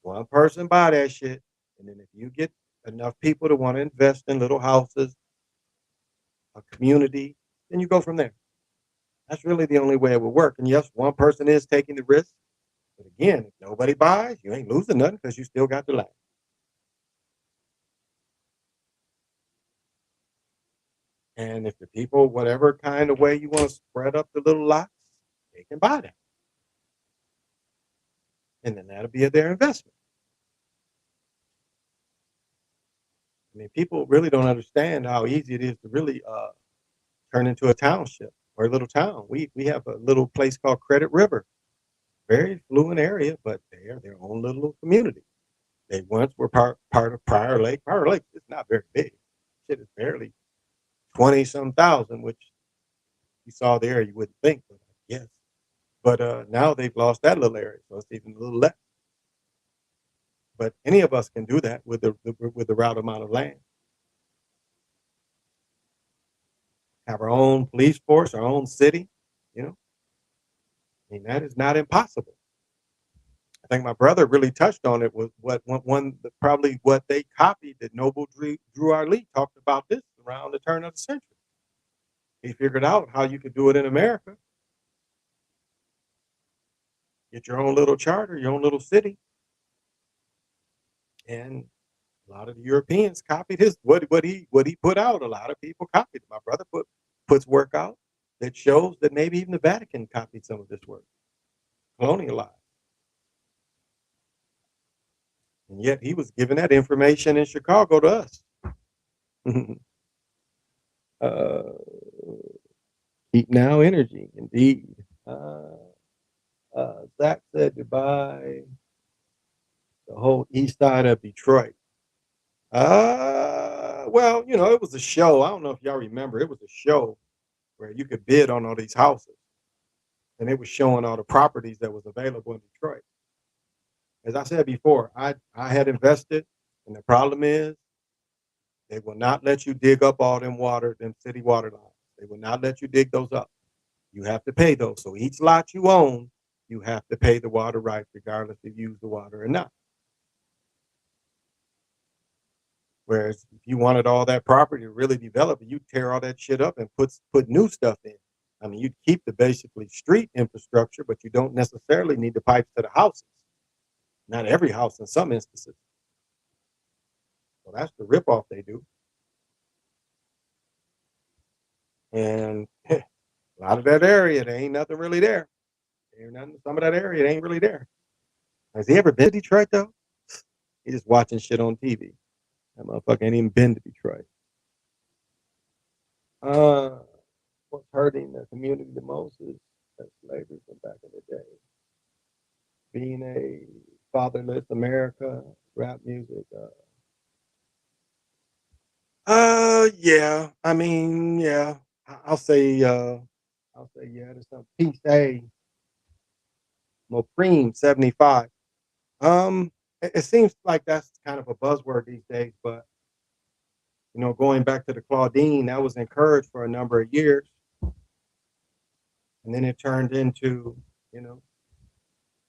one person buy that shit. And then if you get enough people to want to invest in little houses, a community, then you go from there. That's really the only way it would work. And yes, one person is taking the risk. But again, if nobody buys, you ain't losing nothing because you still got the land. And if the people, whatever kind of way you want to spread up the little lots, they can buy that. And then that'll be their investment. I mean, people really don't understand how easy it is to really turn into a township or a little town. We have a little place called Credit River, very fluent area, but they are their own little community. They once were part of Prior Lake. Prior Lake is not very big. Shit is barely 20 some thousand, which you saw there, you wouldn't think, but yes. But now they've lost that little area, so it's even a little less. But any of us can do that with the right amount of land. Have our own police force, our own city. You know, I mean that is not impossible. I think my brother really touched on it with probably what they copied that Noble Drew Ali talked about this around the turn of the century. He figured out how you could do it in America. Get your own little charter, your own little city, and a lot of the Europeans copied his what he put out. A lot of people copied it. My brother puts work out. that shows that maybe even the Vatican copied some of this work, colonialized. And yet he was giving that information in Chicago to us. uh, Heat now energy, indeed. Uh, Zach said goodbye. The whole east side of Detroit. Well, it was a show. I don't know if y'all remember. It was a show where you could bid on all these houses, and it was showing all the properties that was available in Detroit. As I said before, I had invested, and the problem is they will not let you dig up all them city water lines. They will not let you dig those up. You have to pay those. So each lot you own, you have to pay the water rights, regardless if you use the water or not. Whereas if you wanted all that property to really develop it, you tear all that shit up and put new stuff in. I mean, you'd keep the basically street infrastructure, but you don't necessarily need the pipes to the houses. Not every house in some instances. So that's the ripoff they do. And a lot of that area, there ain't nothing really there. There ain't nothing, some of that area, it ain't really there. Has he ever been to Detroit though? He's just watching shit on TV. That motherfucker ain't even been to Detroit. Uh, what's hurting the community the most is that slavery from back in the day. Being a fatherless America, rap music. Yeah. I mean, yeah. I'll say, yeah. There's some Peace A, Mopreme 75. It seems like that's kind of a buzzword these days, but going back to the Claudine, that was encouraged for a number of years, and then it turned into, you know,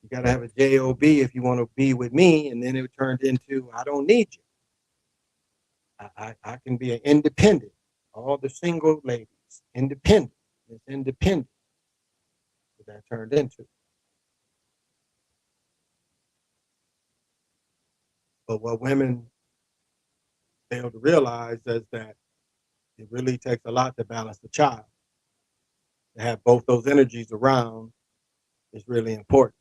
you got to have a job if you want to be with me, and then it turned into I don't need you. I can be an independent. All the single ladies, independent. It's independent. What that turned into. But what women fail to realize is that it really takes a lot to balance the child. To have both those energies around is really important.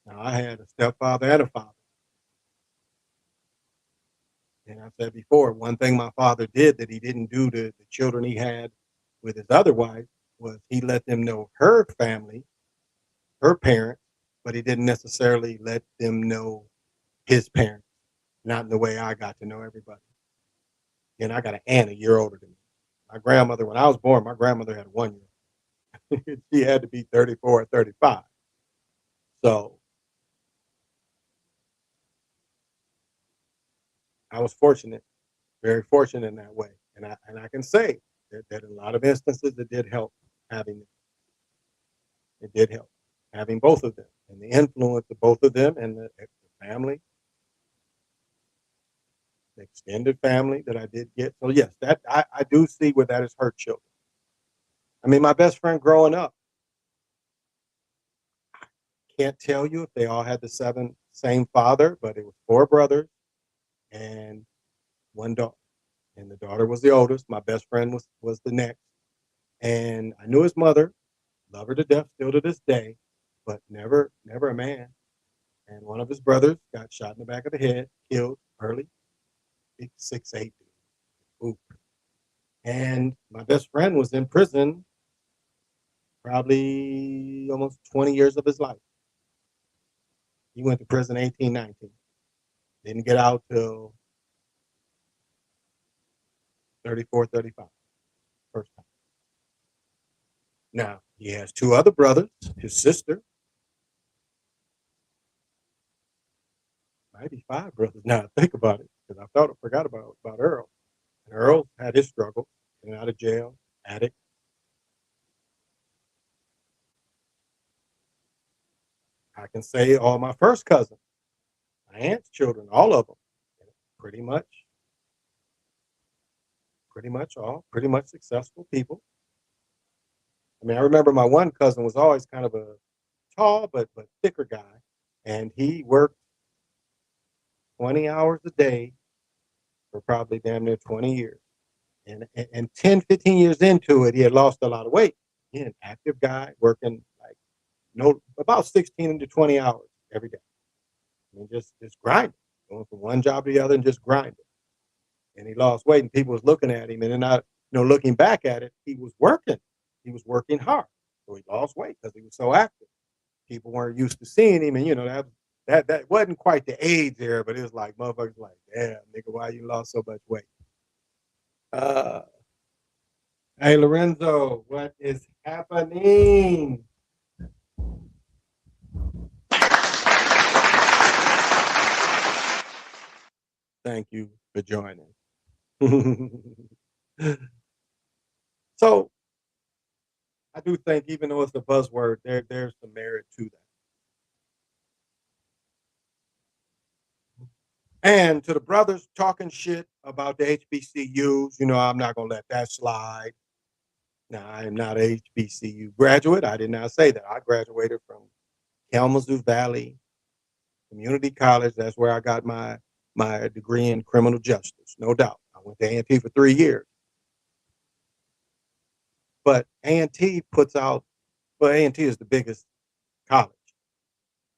Now, I had a stepfather and a father. And I said before, one thing my father did that he didn't do to the children he had with his other wife was he let them know her family, her parents, but he didn't necessarily let them know his parents, not in the way I got to know everybody. And I got an aunt a year older than me. My grandmother, when I was born, my grandmother had 1 year. She had to be 34 or 35. So I was fortunate, very fortunate in that way. And I can say that in a lot of instances it did help having it did help having both of them and the influence of both of them and the family, the extended family that I did get. So yes, that I do see where that has hurt children. I mean, my best friend growing up, can't tell you if they all had the same father, but it was four brothers and one daughter. And the daughter was the oldest. My best friend was the next. And I knew his mother, love her to death still to this day, but never a man. And one of his brothers got shot in the back of the head, killed early, big 6'8". Ooh. And my best friend was in prison probably almost 20 years of his life. He went to prison 18, 19. Didn't get out till 34, 35. First time. Now, he has two other brothers, his sister, maybe five brothers. Now I think about it, because I forgot about Earl. And Earl had his struggle, in and out of jail, addict. I can say all my first cousins, my aunt's children, all of them, pretty much, pretty much successful people. I mean, I remember my one cousin was always kind of a tall but thicker guy, and he worked 20 hours a day for probably damn near 20 years. And 10, 15 years into it, he had lost a lot of weight. He an active guy working like no about 16 to 20 hours every day. I mean, just grinding, going from one job to the other and just grinding. And he lost weight, and people was looking at him, and then looking back at it, he was working. He was working hard, so he lost weight because he was so active. People weren't used to seeing him, and that wasn't quite the age there, but it was like motherfuckers like, damn, nigga, why you lost so much weight? Uh, hey Lorenzo, what is happening? Thank you for joining. So I do think, even though it's a buzzword, there's some merit to that. And to the brothers talking shit about the HBCUs, I'm not gonna let that slide. Now, I am not a HBCU graduate. I did not say that. I graduated from Kalamazoo Valley Community College. That's where I got my degree in criminal justice, no doubt. I went to A&T for 3 years. But A&T puts out, well, A&T is the biggest college.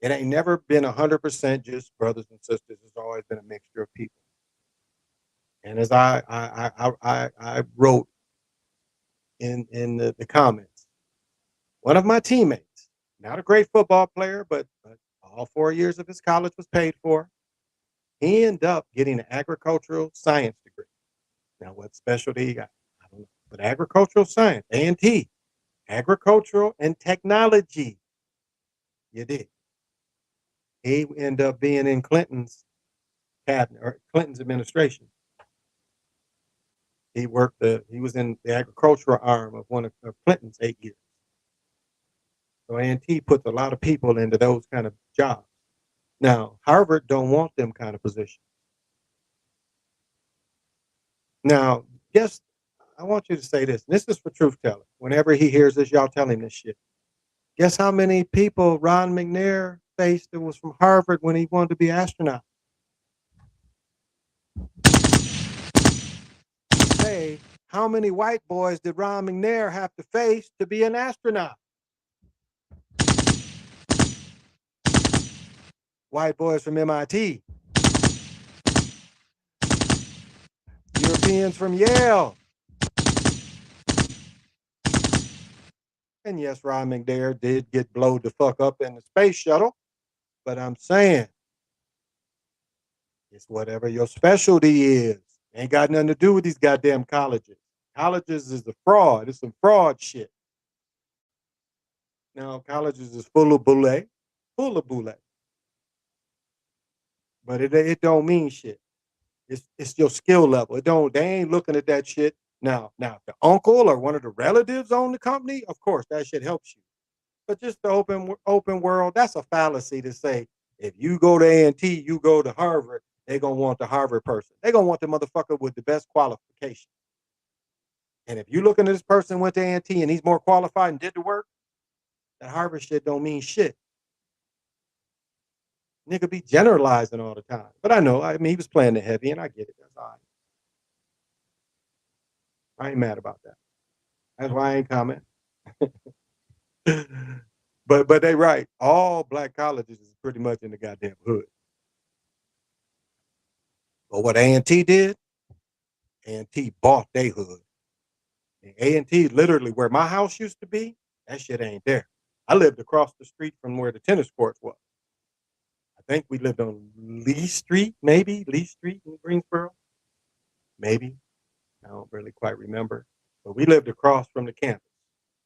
It ain't never been 100% just brothers and sisters. It's always been a mixture of people. And as I wrote in the comments, one of my teammates, not a great football player, but all 4 years of his college was paid for. He ended up getting an agricultural science degree. Now, what specialty he got, I don't know. But agricultural science, A&T, agricultural and technology. You did. He ended up being in Clinton's cabinet or Clinton's administration. He was in the agricultural arm of one of Clinton's 8 years. So A&T puts a lot of people into those kind of jobs. Now, Harvard don't want them kind of positions. Now, guess I want you to say this. This is for truth teller. Whenever he hears this, y'all tell him this shit. Guess how many people Ron McNair faced that was from Harvard when he wanted to be an astronaut? Say, how many white boys did Ron McNair have to face to be an astronaut? White boys from MIT. Europeans from Yale. And yes, Ron McNair did get blowed the fuck up in the space shuttle. But I'm saying, it's whatever your specialty is. Ain't got nothing to do with these goddamn colleges. Colleges is a fraud. It's some fraud shit. Now, colleges is full of boule. Full of boule. But it don't mean shit. It's your skill level. They ain't looking at that shit. Now, if the uncle or one of the relatives own the company, of course that shit helps you. But just the open world, that's a fallacy to say if you go to A&T, you go to Harvard, they're gonna want the Harvard person. They're gonna want the motherfucker with the best qualification. And if you looking at this person went to A&T and he's more qualified and did the work, that Harvard shit don't mean shit. Nigga be generalizing all the time. But I know, I mean, he was playing the heavy, and I get it. That's all right. I ain't mad about that. That's why I ain't comment. but they right. All black colleges is pretty much in the goddamn hood. But what A&T did, A&T bought they hood. And A&T literally where my house used to be, that shit ain't there. I lived across the street from where the tennis courts was. I think we lived on Lee Street, maybe Lee Street in Greensboro. Maybe. I don't really quite remember. But we lived across from the campus,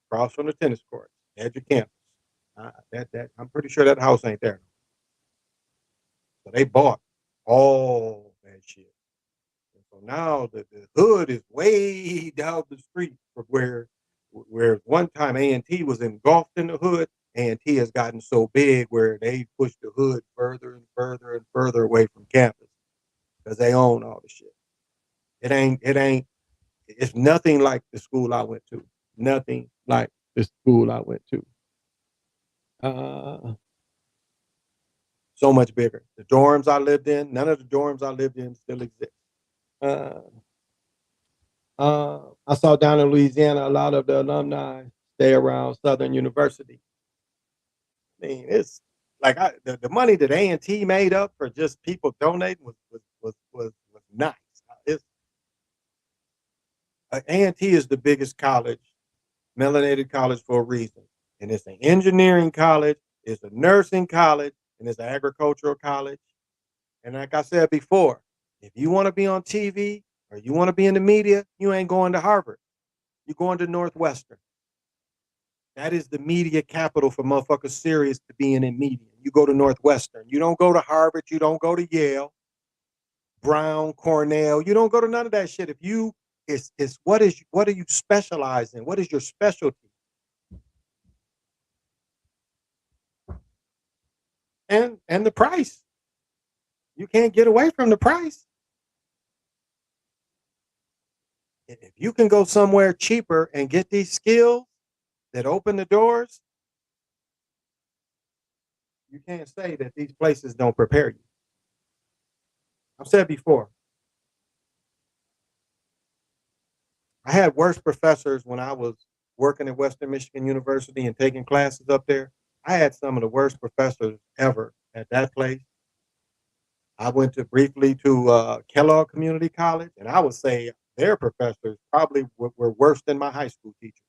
across from the tennis court, edge of campus. I'm pretty sure that house ain't there. So they bought all that shit. And so now the hood is way down the street from where one time A&T was engulfed in the hood. A&T has gotten so big where they pushed the hood further and further and further away from campus because they own all the shit. It's nothing like the school I went to. Nothing like the school I went to. So much bigger. The dorms I lived in, none of the dorms I lived in still exist. Uh, I saw down in Louisiana a lot of the alumni stay around Southern University. I mean, it's like the money that A&T made up for just people donating was nice. It's A&T is the biggest college, melanated college for a reason, and it's an engineering college, it's a nursing college, and it's an agricultural college. And like I said before, if you want to be on TV or you want to be in the media, you ain't going to Harvard. You're going to Northwestern. That is the media capital for motherfuckers serious to being in media. You go to Northwestern. You don't go to Harvard. You don't go to Yale, Brown, Cornell. You don't go to none of that shit. If you it's what do you specialize in? What is your specialty? And the price. You can't get away from the price. If you can go somewhere cheaper and get these skills that open the doors, you can't say that these places don't prepare you. I've said before, I had worse professors when I was working at Western Michigan University and taking classes up there. I had some of the worst professors ever at that place. I went to briefly to Kellogg Community College, and I would say their professors probably were worse than my high school teachers.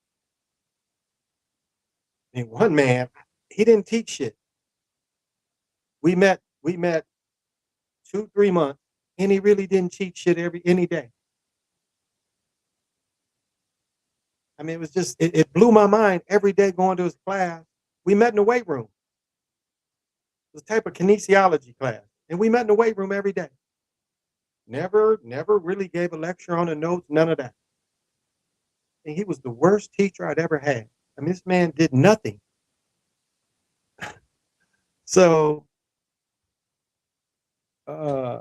I mean, one man, he didn't teach shit. We met 2, 3 months, and he really didn't teach shit any day. I mean, it was just it blew my mind every day going to his class. We met in the weight room. It was a type of kinesiology class, and we met in the weight room every day. Never really gave a lecture on the notes, none of that. And he was the worst teacher I'd ever had. I mean, this man did nothing. So uh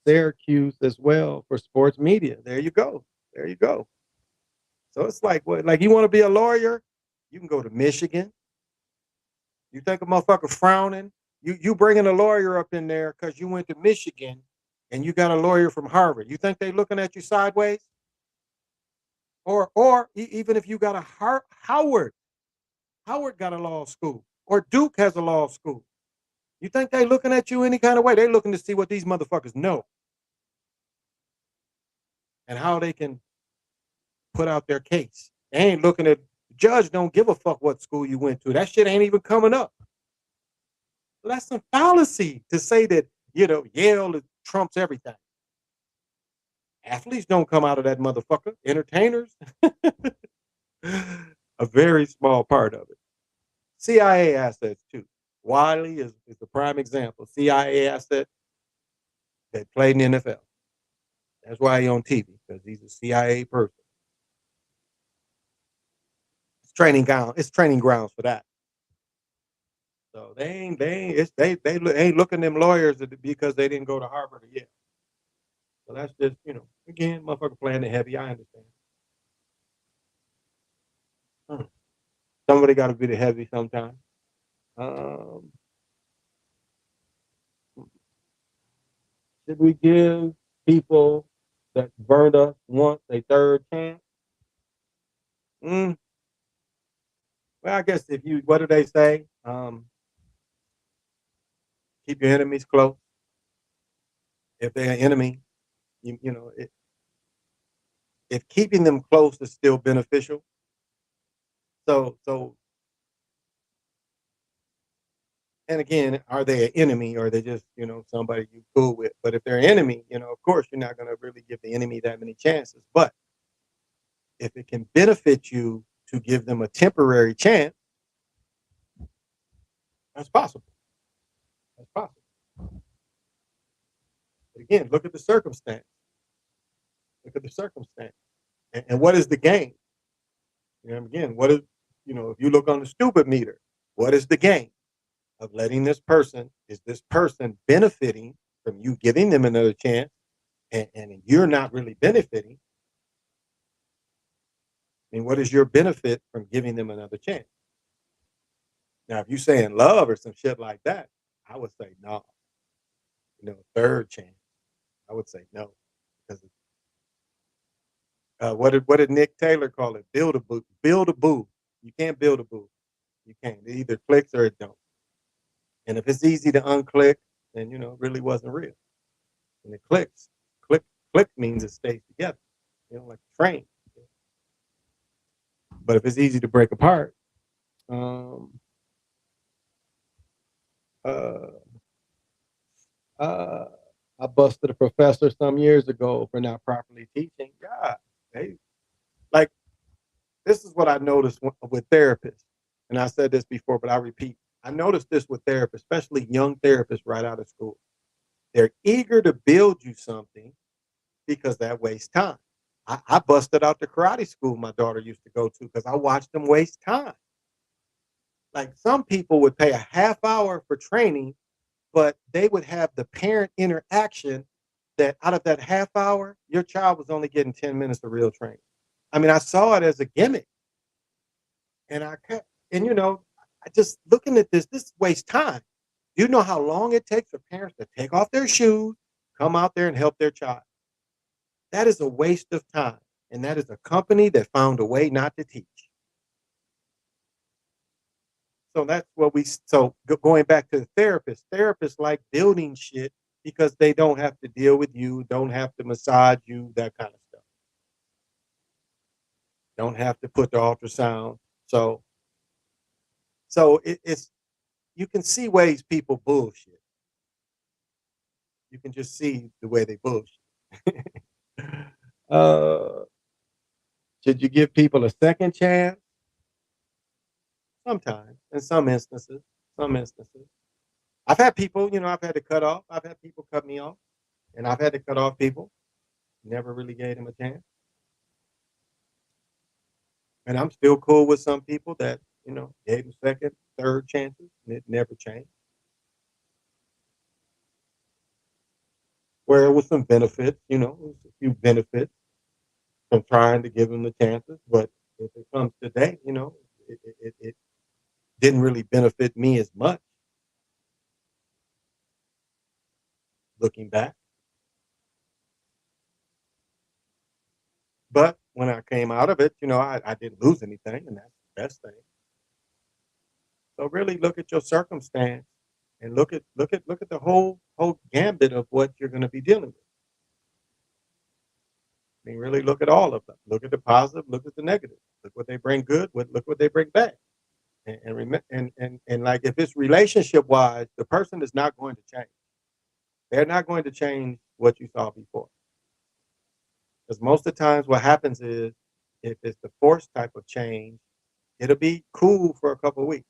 Syracuse as well for sports media. There you go. There you go. So it's like what like you want to be a lawyer, you can go to Michigan. You think a motherfucker frowning? You bringing a lawyer up in there because you went to Michigan and you got a lawyer from Harvard. You think they looking at you sideways? Or even if you got a Howard got a law school, or Duke has a law school. You think they looking at you any kind of way? They looking to see what these motherfuckers know and how they can put out their case. They ain't looking at the judge. Don't give a fuck what school you went to. That shit ain't even coming up. So that's some fallacy to say that Yale trumps everything. Athletes don't come out of that motherfucker. Entertainers, a very small part of it. CIA assets too. Wiley is a prime example. CIA asset that played in the NFL. That's why he's on TV because he's a CIA person. It's training grounds for that. So they ain't looking them lawyers because they didn't go to Harvard or Yale. So that's just again, motherfucker playing the heavy. I understand. Hmm. Somebody got to be the heavy sometime. Um, should we give people that burned us once a third chance? Mm, well, I guess if you, what do they say? Keep your enemies close. If they're an enemy, you know, if keeping them close is still beneficial. So, and again, are they an enemy or are they just, somebody you cool with? But if they're an enemy, of course, you're not going to really give the enemy that many chances. But if it can benefit you to give them a temporary chance, that's possible. That's possible. But again, look at the circumstance. Look at the circumstance. And what is the gain? Again, what is, if you look on the stupid meter, what is the gain of letting this person, is this person benefiting from you giving them another chance and you're not really benefiting? I mean, what is your benefit from giving them another chance? Now, if you're saying love or some shit like that, I would say no. Third chance. I would say no. Because What did Nick Taylor call it? Build a boo. Build a boo. You can't build a boo. You can't. It either clicks or it don't. And if it's easy to unclick, then it really wasn't real. And it clicks. Click click means it stays together. Like a train. But if it's easy to break apart, um, uh, uh, I busted a professor some years ago for not properly teaching. God, they like this is what I noticed with therapists. And I said this before, but I repeat. I noticed this with therapists, especially young therapists right out of school. They're eager to build you something because that wastes time. I busted out the karate school my daughter used to go to because I watched them waste time. Like some people would pay a half hour for training, but they would have the parent interaction that out of that half hour, your child was only getting 10 minutes of real training. I mean, I saw it as a gimmick. And I kept, and I just looking at this wastes time. Do you know how long it takes for parents to take off their shoes, come out there and help their child? That is a waste of time. And that is a company that found a way not to teach. So that's what going back to the therapists like building shit because they don't have to deal with you, don't have to massage you, that kind of stuff. Don't have to put the ultrasound. So it's you can see ways people bullshit. You can just see the way they bullshit. uh, should you give people a second chance? Sometimes, in some instances. I've had people, I've had to cut off. I've had people cut me off, and I've had to cut off people. Never really gave them a chance. And I'm still cool with some people that, gave them second, third chances, and it never changed. Where it was some benefits, it was a few benefits from trying to give them the chances. But if it comes today, it didn't really benefit me as much looking back. But when I came out of it, I didn't lose anything, and that's the best thing. So really look at your circumstance and look at the whole gambit of what you're going to be dealing with. I mean, really look at all of them. Look at the positive, look at the negative. Look what they bring good, look what they bring bad. And like if it's relationship wise, the person is not going to change. They're not going to change what you saw before. Because most of the times what happens is if it's the forced type of change, it'll be cool for a couple of weeks.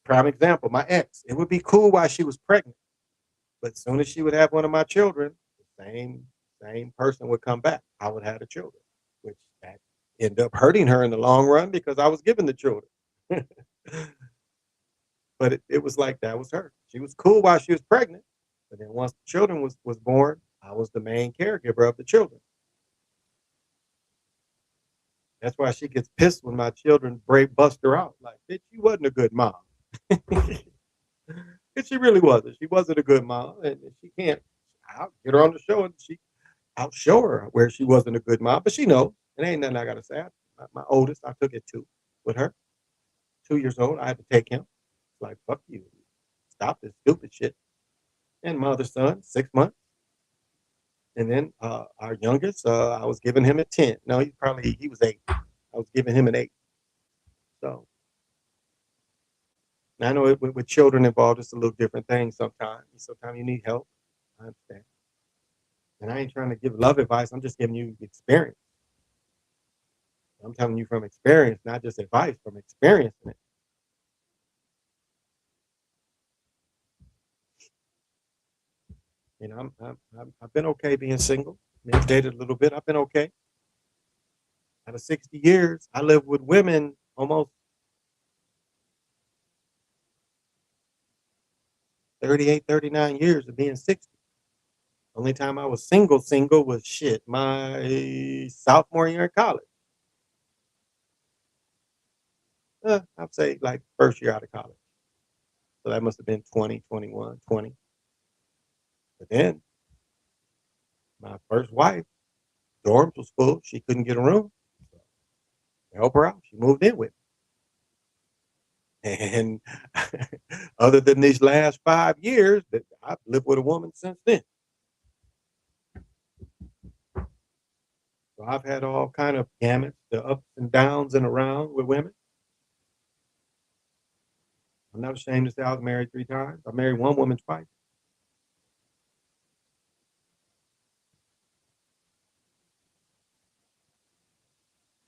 Prime example, my ex, it would be cool while she was pregnant. But as soon as she would have one of my children, the same person would come back. I would have the children, which that ended up hurting her in the long run because I was giving the children. But it was like that was her. She was cool while she was pregnant, but then once the children was born, I was the main caregiver of the children. That's why she gets pissed when my children bust her out. Like, bitch, you wasn't a good mom. And she really wasn't. She wasn't a good mom, and she can't. I'll get her on the show, and I'll show her where she wasn't a good mom. But she knows. It ain't nothing I gotta say. My oldest, I took it too with her. 2 years old, I had to take him. Like, fuck you. Stop this stupid shit. And my other son, 6 months. And then our youngest, I was giving him a 10. No, he was 8. I was giving him an 8. So I know with children involved, it's a little different thing sometimes. Sometimes you need help. I understand. And I ain't trying to give love advice. I'm just giving you experience. I'm telling you from experience, not just advice, from experiencing it. I've been okay being single. I mean, dated a little bit. I've been okay. Out of 60 years, I lived with women almost 38, 39 years of being 60. Only time I was single was shit, my sophomore year in college. I'd say like first year out of college. So that must have been 20, 21, 20. But then my first wife, Dorms was full. She couldn't get a room. So to help her out, she moved in with me. And other than these last 5 years, that I've lived with a woman since then. So I've had all kind of gamuts, the ups and downs and around with women. I'm not ashamed to say I was married 3 times. I married one woman twice.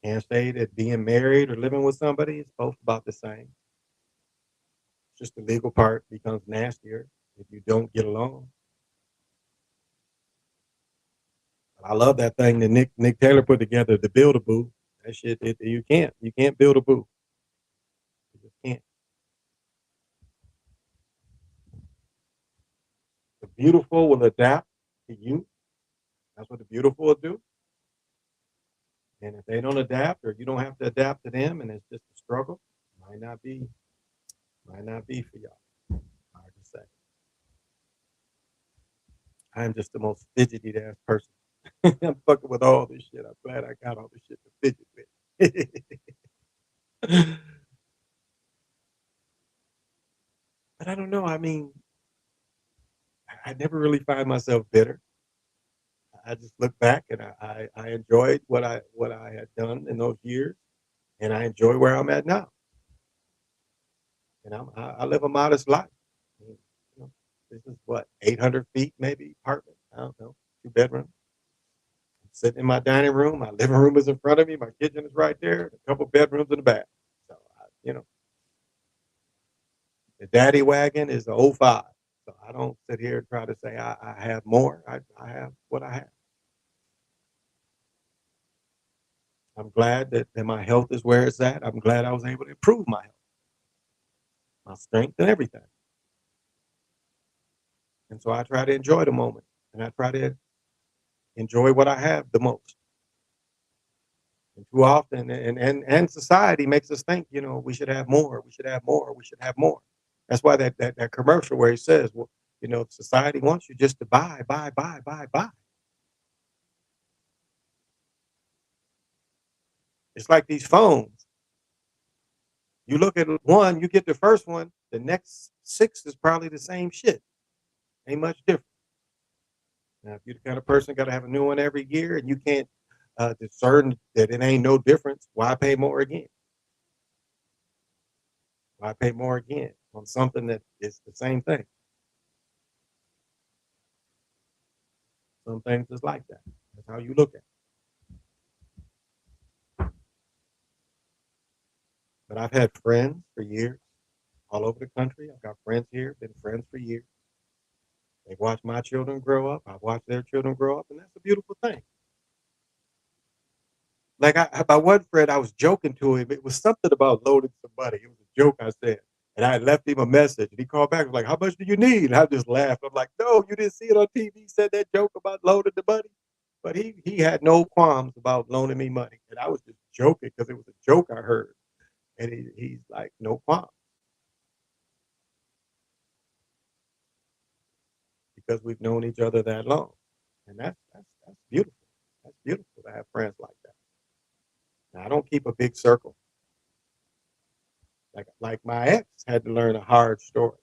Can't say that being married or living with somebody is both about the same. Just the legal part becomes nastier if you don't get along. I love that thing that Nick Taylor put together, the build a boo. That shit, you can't build a boo. You just can't. The beautiful will adapt to you. That's what the beautiful will do. And if they don't adapt, or you don't have to adapt to them, and it's just a struggle, might not be, might not be for y'all. Hard to say. I'm just the most fidgety ass person. I'm fucking with all this shit. I'm glad I got all this shit to fidget with. But I don't know. I mean, I never really find myself bitter. I just look back and I enjoyed what I had done in those years, and I enjoy where I'm at now. And I live a modest life. I mean, you know, this is what 800 feet maybe apartment. I don't know, 2 bedrooms. I'm sitting in my dining room. My living room is in front of me. My kitchen is right there. A couple bedrooms in the back. So the daddy wagon is a '05. So I don't sit here and try to say I have more. I have what I have. I'm glad that my health is where it's at. I'm glad I was able to improve my health, my strength, and everything. And so I try to enjoy the moment, and I try to enjoy what I have the most. And too often, and society makes us think, we should have more, we should have more, we should have more. That's why that commercial where he says, well, society wants you just to buy, buy, buy, buy, buy. It's like these phones. You look at one, you get the first one, the next six is probably the same shit. Ain't much different. Now, if you're the kind of person got to have a new one every year and you can't discern that it ain't no difference, why pay more again? Why pay more again on something that is the same thing? Some things is like that. That's how you look at it. But I've had friends for years all over the country. I've got friends here, been friends for years. They've watched my children grow up. I've watched their children grow up, and that's a beautiful thing. Like my one friend, I was joking to him. It was something about loading some money. It was a joke I said. And I left him a message. And he called back, was like, how much do you need? And I just laughed. I'm like, no, you didn't see it on TV. He said that joke about loading the money. But he had no qualms about loaning me money. And I was just joking because it was a joke I heard. And he's like, no qualms. Because we've known each other that long. And that's beautiful. That's beautiful to have friends like that. Now, I don't keep a big circle. Like my ex had to learn a hard story.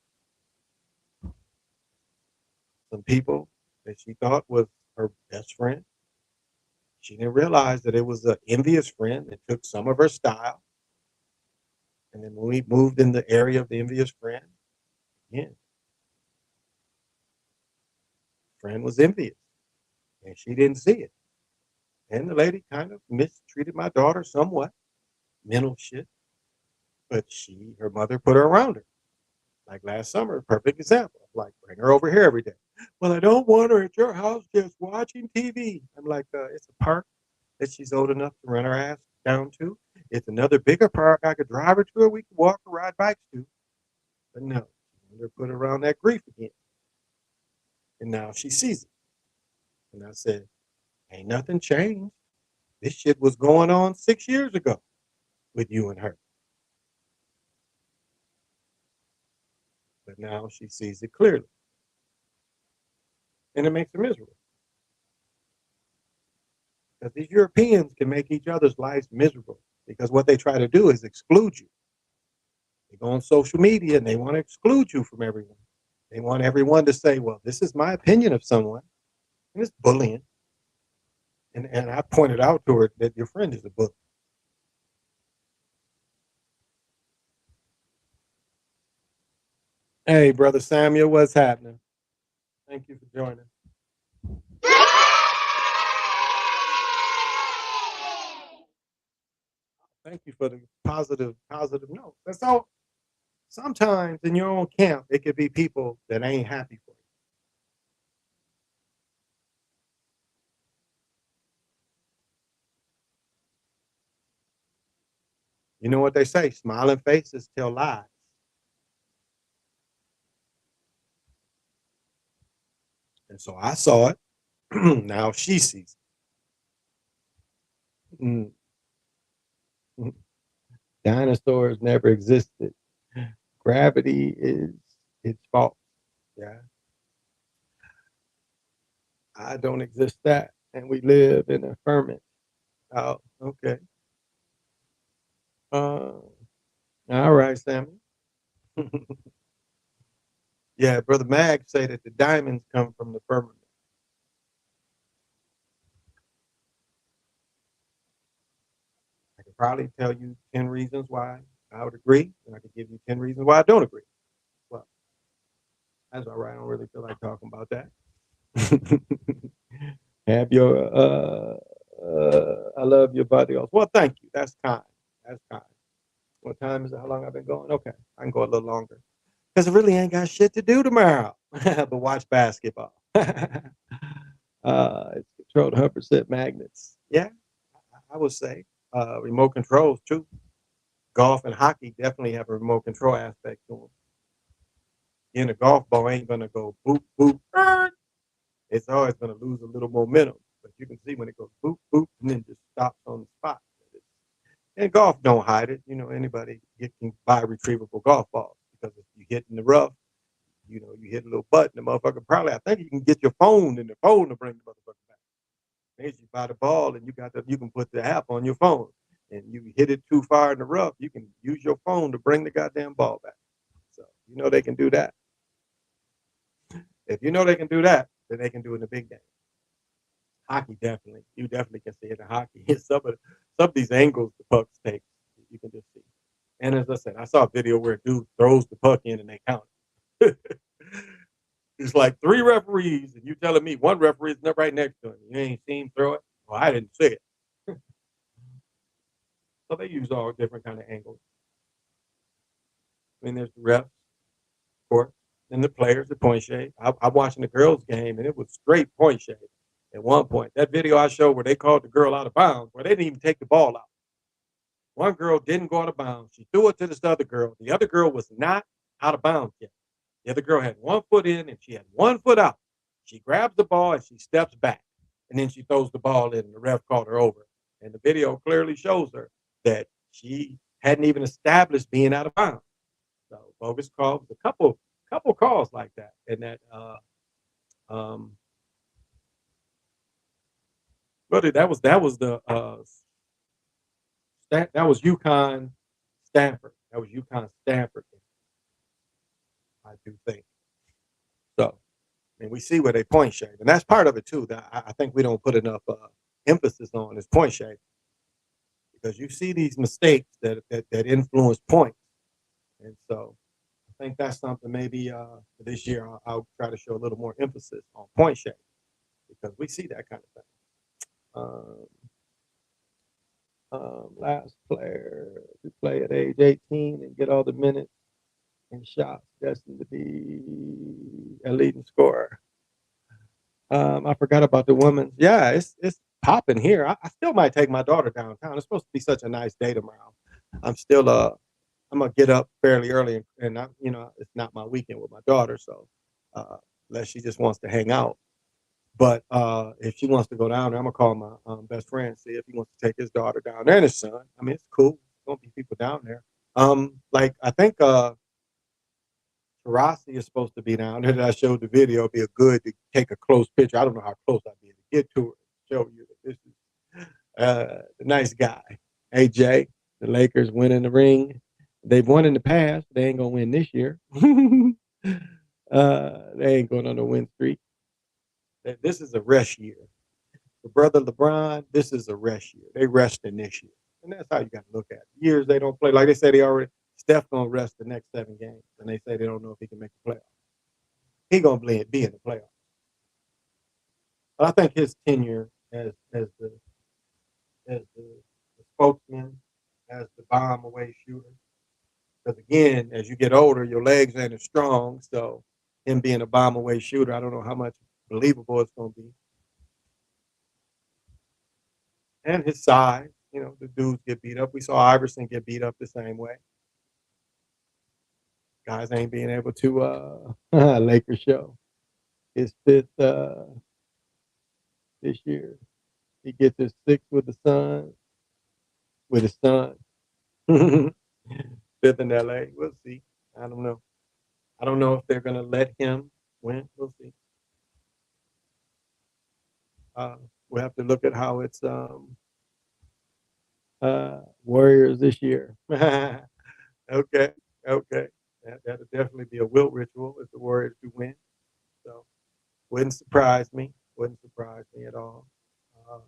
Some people that she thought was her best friend, she didn't realize that it was an envious friend that took some of her style. And then when we moved in the area of the envious friend, again, friend was envious and she didn't see it. And the lady kind of mistreated my daughter somewhat, mental shit, but her mother put her around her. Like last summer, perfect example. Like, bring her over here every day. Well, I don't want her at your house just watching TV. I'm like, it's a park that she's old enough to run her ass down to. It's another bigger park I could drive her to, or we could walk or ride bikes to. But no, they're put around that grief again. And now she sees it. And I said, ain't nothing changed. This shit was going on 6 years ago with you and her. But now she sees it clearly. And it makes her miserable. Because these Europeans can make each other's lives miserable because what they try to do is exclude you. They go on social media and they want to exclude you from everyone. They want everyone to say, well, this is my opinion of someone. And it's bullying. And I pointed out to her that your friend is a bully. Hey, Brother Samuel, what's happening? Thank you for joining. Thank you for the positive note. That's all. Sometimes in your own camp, it could be people that ain't happy for you. You know what they say? Smiling faces tell lies. And so I saw it. Now she sees it. Mm. Dinosaurs never existed. Gravity is its fault. Yeah. I don't exist that. And we live in a ferment. Oh, okay. All right, Sammy. Yeah, Brother Mag say that the diamonds come from the firmament. I could probably tell you 10 reasons why I would agree, and I could give you 10 reasons why I don't agree. Well, that's all right. I don't really feel like talking about that. Have your I love your body off. Well, thank you. That's kind. That's kind. What time is it? How long I've been going? Okay. I can go a little longer. Because I really ain't got shit to do tomorrow. But watch basketball. It's controlled 100% magnets. Yeah, I would say. Remote controls too. Golf and hockey definitely have a remote control aspect to them. In a golf ball ain't gonna go boop boop. It's always gonna lose a little momentum. But you can see when it goes boop boop and then just stops on the spot. And golf don't hide it. You know, anybody can buy retrievable golf balls because if you hit in the rough, you know, you hit a little button, the motherfucker probably I think you can get your phone in the phone to bring the motherfucker back. Maybe you buy the ball and you can put the app on your phone. And you hit it too far in the rough, you can use your phone to bring the goddamn ball back. So you know they can do that. If you know they can do that, then they can do it in the big game. Hockey definitely. You definitely can see it in hockey. Some of these angles the pucks take, you can just see. And as I said, I saw a video where a dude throws the puck in and they count it. It's like three referees, and you telling me one referee is right next to him. You ain't seen him throw it? Well, I didn't see it. So they use all different kind of angles. I mean, there's the refs, of course, and the players, the point shade. I'm watching the girls' game, and it was straight point shade at one point. That video I showed where they called the girl out of bounds, where they didn't even take the ball out. One girl didn't go out of bounds. She threw it to this other girl. The other girl was not out of bounds yet. The other girl had 1 foot in and she had 1 foot out. She grabs the ball and she steps back. And then she throws the ball in and the ref called her over. And the video clearly shows her that she hadn't even established being out of bounds. So bogus calls, a couple calls like that. And that um but that was the that was UConn Stanford. That was UConn Stanford, I do think. So and we see where they point shade, and that's part of it too. That I think we don't put enough emphasis on is point shade because you see these mistakes that influence points, and so I think that's something maybe for this year I'll try to show a little more emphasis on point shade because we see that kind of thing. Last player to play at age 18 and get all the minutes and shots destined to be a leading scorer. I forgot about the women's. Yeah, it's popping here. I still might take my daughter downtown. It's supposed to be such a nice day tomorrow. I'm still I'm gonna get up fairly early and I, it's not my weekend with my daughter, so unless she just wants to hang out. But if she wants to go down there, I'm gonna call my best friend see if he wants to take his daughter down there and his son. I mean, it's cool. There's gonna be people down there. Like I think Rossi is supposed to be down there. That I showed the video. It'd be a good to take a close picture. I don't know how close I'd be able to get to it. Show you that this is. The nice guy. Hey Jay, the Lakers winning the ring. They've won in the past. They ain't gonna win this year. They ain't going on a win streak. This is a rest year. For brother LeBron, this is a rest year. They resting this year. And that's how you got to look at it. Years they don't play. Like they said, Steph gonna rest the next 7 games. And they say they don't know if he can make the playoffs. He gonna be in the playoffs. But I think his tenure as the spokesman, as the bomb away shooter. Because again, as you get older, your legs ain't as strong. So him being a bomb away shooter, I don't know how much believable it's gonna be. And his size, the dudes get beat up. We saw Iverson get beat up the same way. Guys ain't being able to Lakers show. His fifth this year. He gets his sixth with the Suns, with his son. Fifth in LA. We'll see. I don't know. I don't know if they're gonna let him win. We'll see. Uh, we'll have to look at how it's Warriors this year. Okay, okay. That'll definitely be a wilt ritual if the Warriors do win. So wouldn't surprise me. Wouldn't surprise me at all. Uh,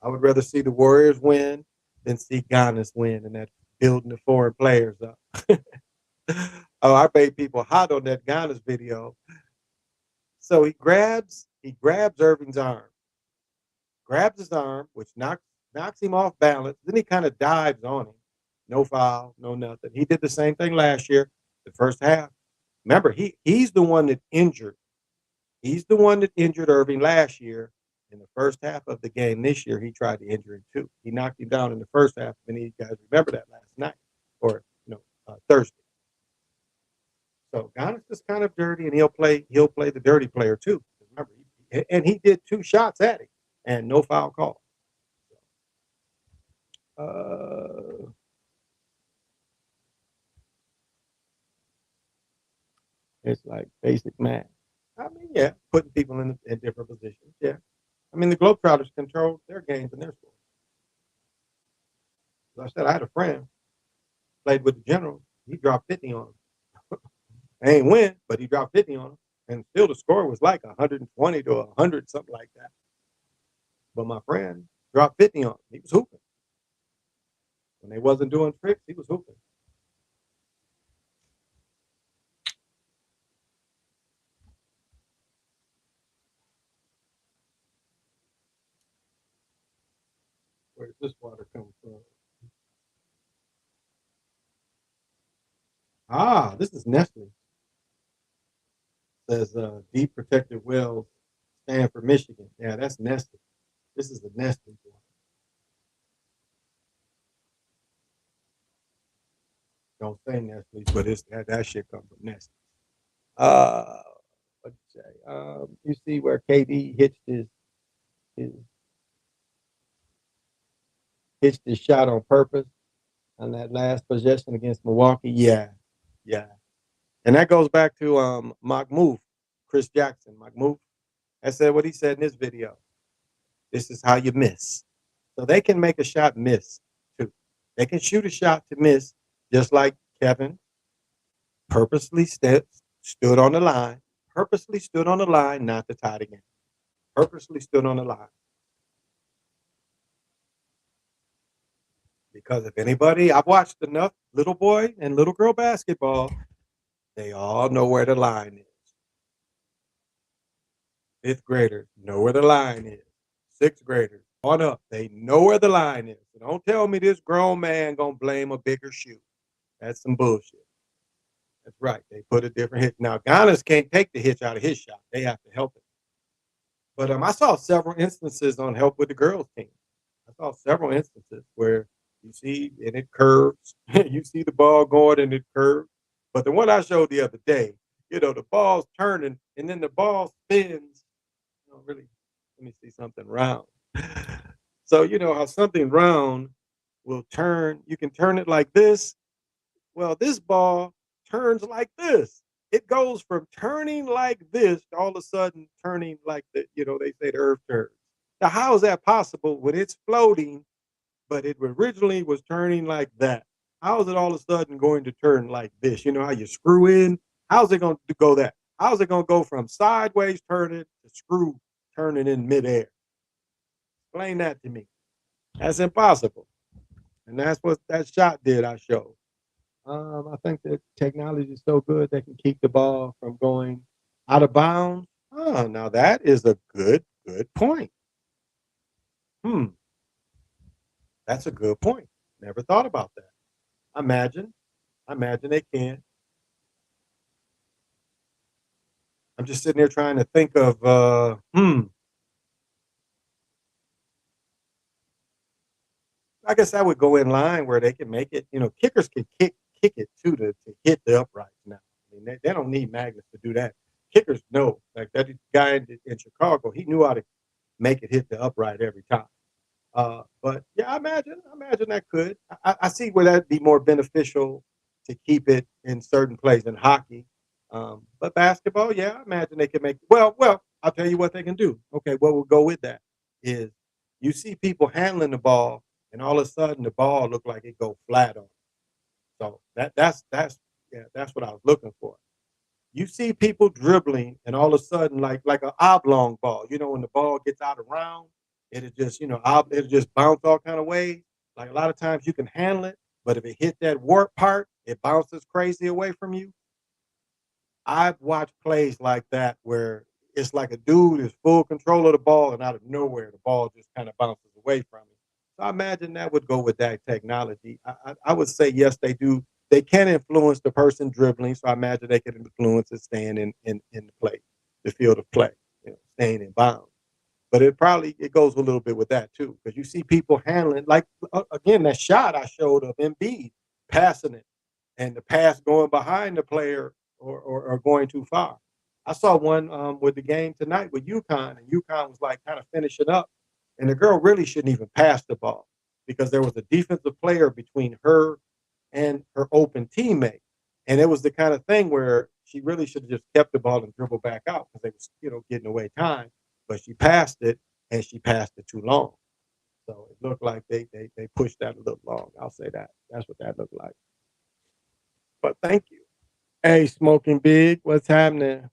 I would rather see the Warriors win than see Giannis win, and that building the foreign players up. Oh, I made people hot on that Giannis video. So he grabs Irving's arm, grabs his arm, which knocks him off balance. Then he kind of dives on him. No foul, no nothing. He did the same thing last year, the first half. Remember, he's the one that injured. He's the one that injured Irving last year. In the first half of the game this year, he tried to injure him too. He knocked him down in the first half, and you guys remember that last night or Thursday. So Giannis is kind of dirty, and he'll play the dirty player too. Remember, and he did 2 shots at him, and no foul call. Uh, it's like basic math. I mean, yeah, putting people in different positions. Yeah, I mean the Globetrotters control their games and their scores. As I said, I had a friend played with the Generals. He dropped 50 on them. They ain't win, but he dropped 50 on them, and still the score was like 120 to 100, something like that. But my friend dropped 50 on him. He was hooping. When they wasn't doing tricks, he was hooping. Where's this water come from? Ah, this is Nestle. Says deep protected wells stand for Michigan. Yeah, that's Nestle. This is the Nestle one. Don't say Nestle, but that shit comes from Nestle. Uh, what you say? You see where KD his hitched his shot on purpose on that last possession against Milwaukee. Yeah, yeah, and that goes back to Mahmoud, Chris Jackson. Mahmoud. I said what he said in this video. This is how you miss. So they can make a shot miss too. They can shoot a shot to miss, just like Kevin purposely stood on the line, purposely stood on the line not to tie the game. Purposely stood on the line. Because if anybody, I've watched enough little boy and little girl basketball, they all know where the line is. Fifth graders know where the line is. Sixth graders on up, they know where the line is. So don't tell me this grown man gonna blame a bigger shoe. That's some bullshit. That's right. They put a different hitch. Now Giannis can't take the hitch out of his shot. They have to help him. But I saw several instances on help with the girls team. I saw several instances where you see and it curves. You see the ball going and it curves. But the one I showed the other day, the ball's turning and then the ball spins. Really, let me see something round. So you know how something round will turn. You can turn it like this. Well, this ball turns like this. It goes from turning like this to all of a sudden turning like they say the earth turns. Now, how is that possible when it's floating, but it originally was turning like that? How is it all of a sudden going to turn like this? You know how you screw in? How's it going to go that? How's it going to go from sideways turning to screw turning in midair? Explain that to me. That's impossible. And that's what that shot did, I showed. I think that technology is so good they can keep the ball from going out of bounds. Oh, now that is a good point. Hmm, that's a good point. Never thought about that. Imagine, imagine they can. I'm just sitting there trying to think of, I guess that would go in line where they can make it. You know, kickers can kick it too to hit the uprights now. I mean, they don't need magnets to do that. Kickers know, like that guy in Chicago, he knew how to make it hit the upright every time. But yeah, I imagine that could. I see where that'd be more beneficial to keep it in certain plays in hockey. But basketball, yeah, I imagine they can make. Well, I'll tell you what they can do. Okay, what will go with that is you see people handling the ball, and all of a sudden the ball look like it go flat on. So that's yeah, that's what I was looking for. You see people dribbling, and all of a sudden, like an oblong ball, you know, when the ball gets out of round, it'll just, it'll just bounce all kind of ways. Like a lot of times you can handle it, but if it hit that warp part, it bounces crazy away from you. I've watched plays like that where it's like a dude is full control of the ball, and out of nowhere, the ball just kind of bounces away from him. So I imagine that would go with that technology. I would say yes, they do. They can influence the person dribbling, so I imagine they can influence it staying in the play, the field of play, staying in bounds. But it goes a little bit with that too, because you see people handling like again that shot I showed of Embiid passing it, and the pass going behind the player or going too far. I saw one with the game tonight with UConn, and UConn was like kind of finishing up, and the girl really shouldn't even pass the ball because there was a defensive player between her and her open teammate, and it was the kind of thing where she really should have just kept the ball and dribbled back out because they was getting away time, but she passed it and she passed it too long. So it looked like they pushed that a little long. I'll say that. That's what that looked like. But thank you. Hey, Smoking Big, what's happening?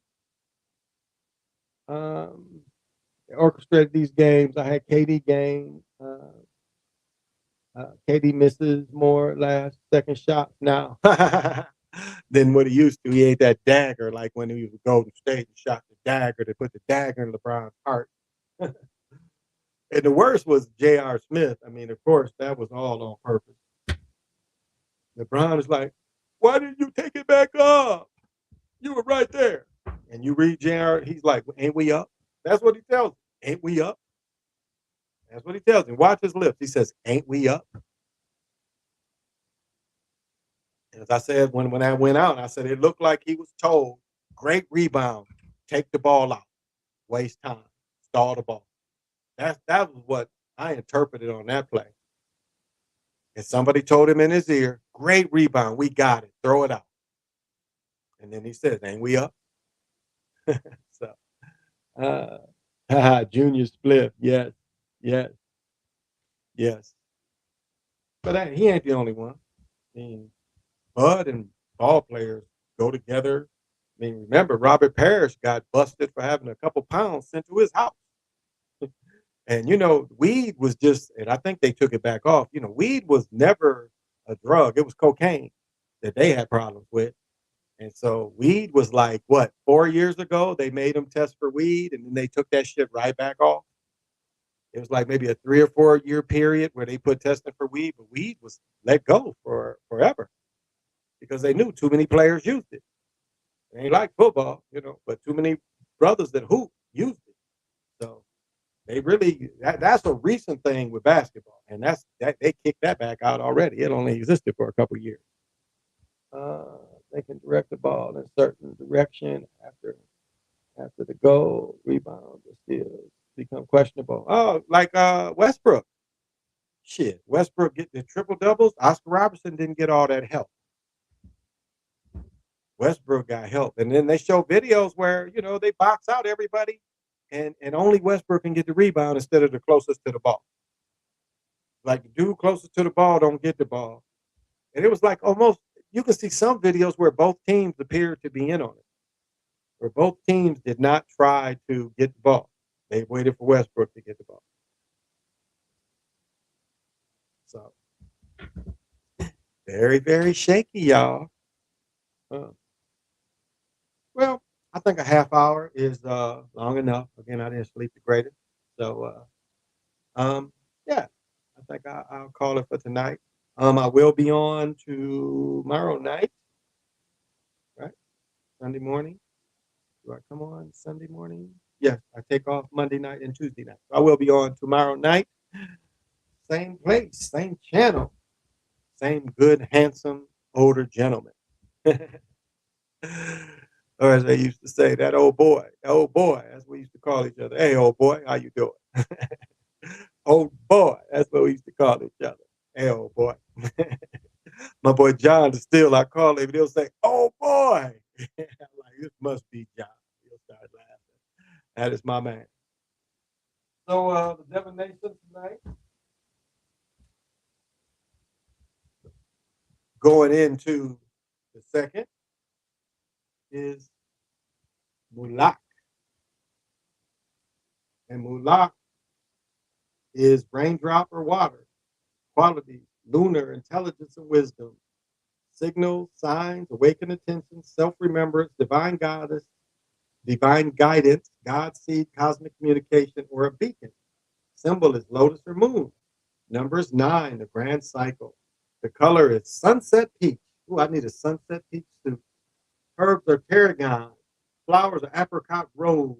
Um, orchestrated these games. I had KD game. KD misses more last second shots now than what he used to. He ate that dagger like when he was at Golden State and shot the dagger. They put the dagger in LeBron's heart. And the worst was J.R. Smith. I mean, of course, that was all on purpose. LeBron is like, why didn't you take it back up? You were right there. And you read J.R., he's like, ain't we up? That's what he tells me. Ain't we up? That's what he tells me. Watch his lips. He says, ain't we up? And as I said, when I went out, I said, it looked like he was told, great rebound, take the ball out, waste time, stall the ball. That was what I interpreted on that play. And somebody told him in his ear, great rebound, we got it, throw it out. And then he says, ain't we up? So, Junior split. Yes, yes, yes. But he ain't the only one. I mean, Bud and ball players go together. I mean, remember, Robert Parrish got busted for having a couple pounds sent to his house. And, weed was just, and I think they took it back off. Weed was never a drug, it was cocaine that they had problems with. And so weed was like, what, 4 years ago, they made them test for weed and then they took that shit right back off. It was like maybe a 3 or 4 year period where they put testing for weed, but weed was let go for forever because they knew too many players used it. They ain't like football, but too many brothers that hoop used it. So they really that's a recent thing with basketball, and that they kicked that back out already. It only existed for a couple years. Uh, they can direct the ball in a certain direction after the goal. Rebound still become questionable. Oh, like Westbrook. Shit, Westbrook get the triple doubles. Oscar Robertson didn't get all that help. Westbrook got help, and then they show videos where they box out everybody, and only Westbrook can get the rebound instead of the closest to the ball. Like the dude closest to the ball don't get the ball. And it was like almost you can see some videos where both teams appeared to be in on it, where both teams did not try to get the ball. They waited for Westbrook to get the ball. So very, very shaky, y'all. Uh, well, I think a half hour is long enough. Again, I didn't sleep the greatest. So yeah, I think I'll call it for tonight. I will be on tomorrow night, right? Sunday morning. Do I come on Sunday morning? Yes, I take off Monday night and Tuesday night. So I will be on tomorrow night. Same place, same channel, same good, handsome, older gentleman. Or as they used to say, that old boy, that's what we used to call each other. Hey, old boy, how you doing? Old boy, that's what we used to call each other. Hey, old boy. My boy John is still, I call him, he'll say, oh boy. I'm like, this must be John. He'll start laughing. That is my man. So the divination tonight, going into the second, is Mulak. And Mulak is raindrop or water, qualities, lunar, intelligence and wisdom, signals, signs, awakened attention, self-remembrance, divine goddess, divine guidance, God's seed, cosmic communication, or a beacon. Symbol is lotus or moon. Number is 9, the grand cycle. The color is sunset peach. Ooh, I need a sunset peach suit. Herbs are tarragon. Flowers are apricot rose.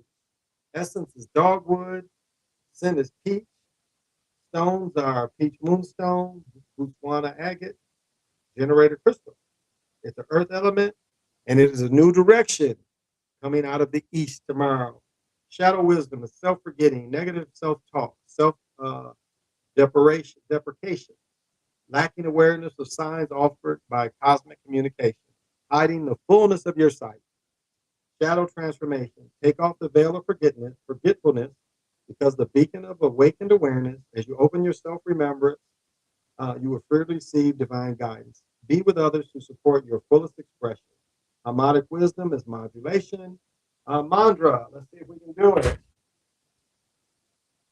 Essence is dogwood. Scent is peach. Stones are peach moonstone, Botswana agate, generator crystal. It's an earth element, and it is a new direction coming out of the east tomorrow. Shadow wisdom is self-forgetting, negative self-talk, self-deprecation, lacking awareness of signs offered by cosmic communication, hiding the fullness of your sight. Shadow transformation, take off the veil of forgetfulness, because the beacon of awakened awareness, as you open your self-remembrance, you will freely receive divine guidance. Be with others to support your fullest expression. Harmonic wisdom is modulation. Mandra, let's see if we can do it.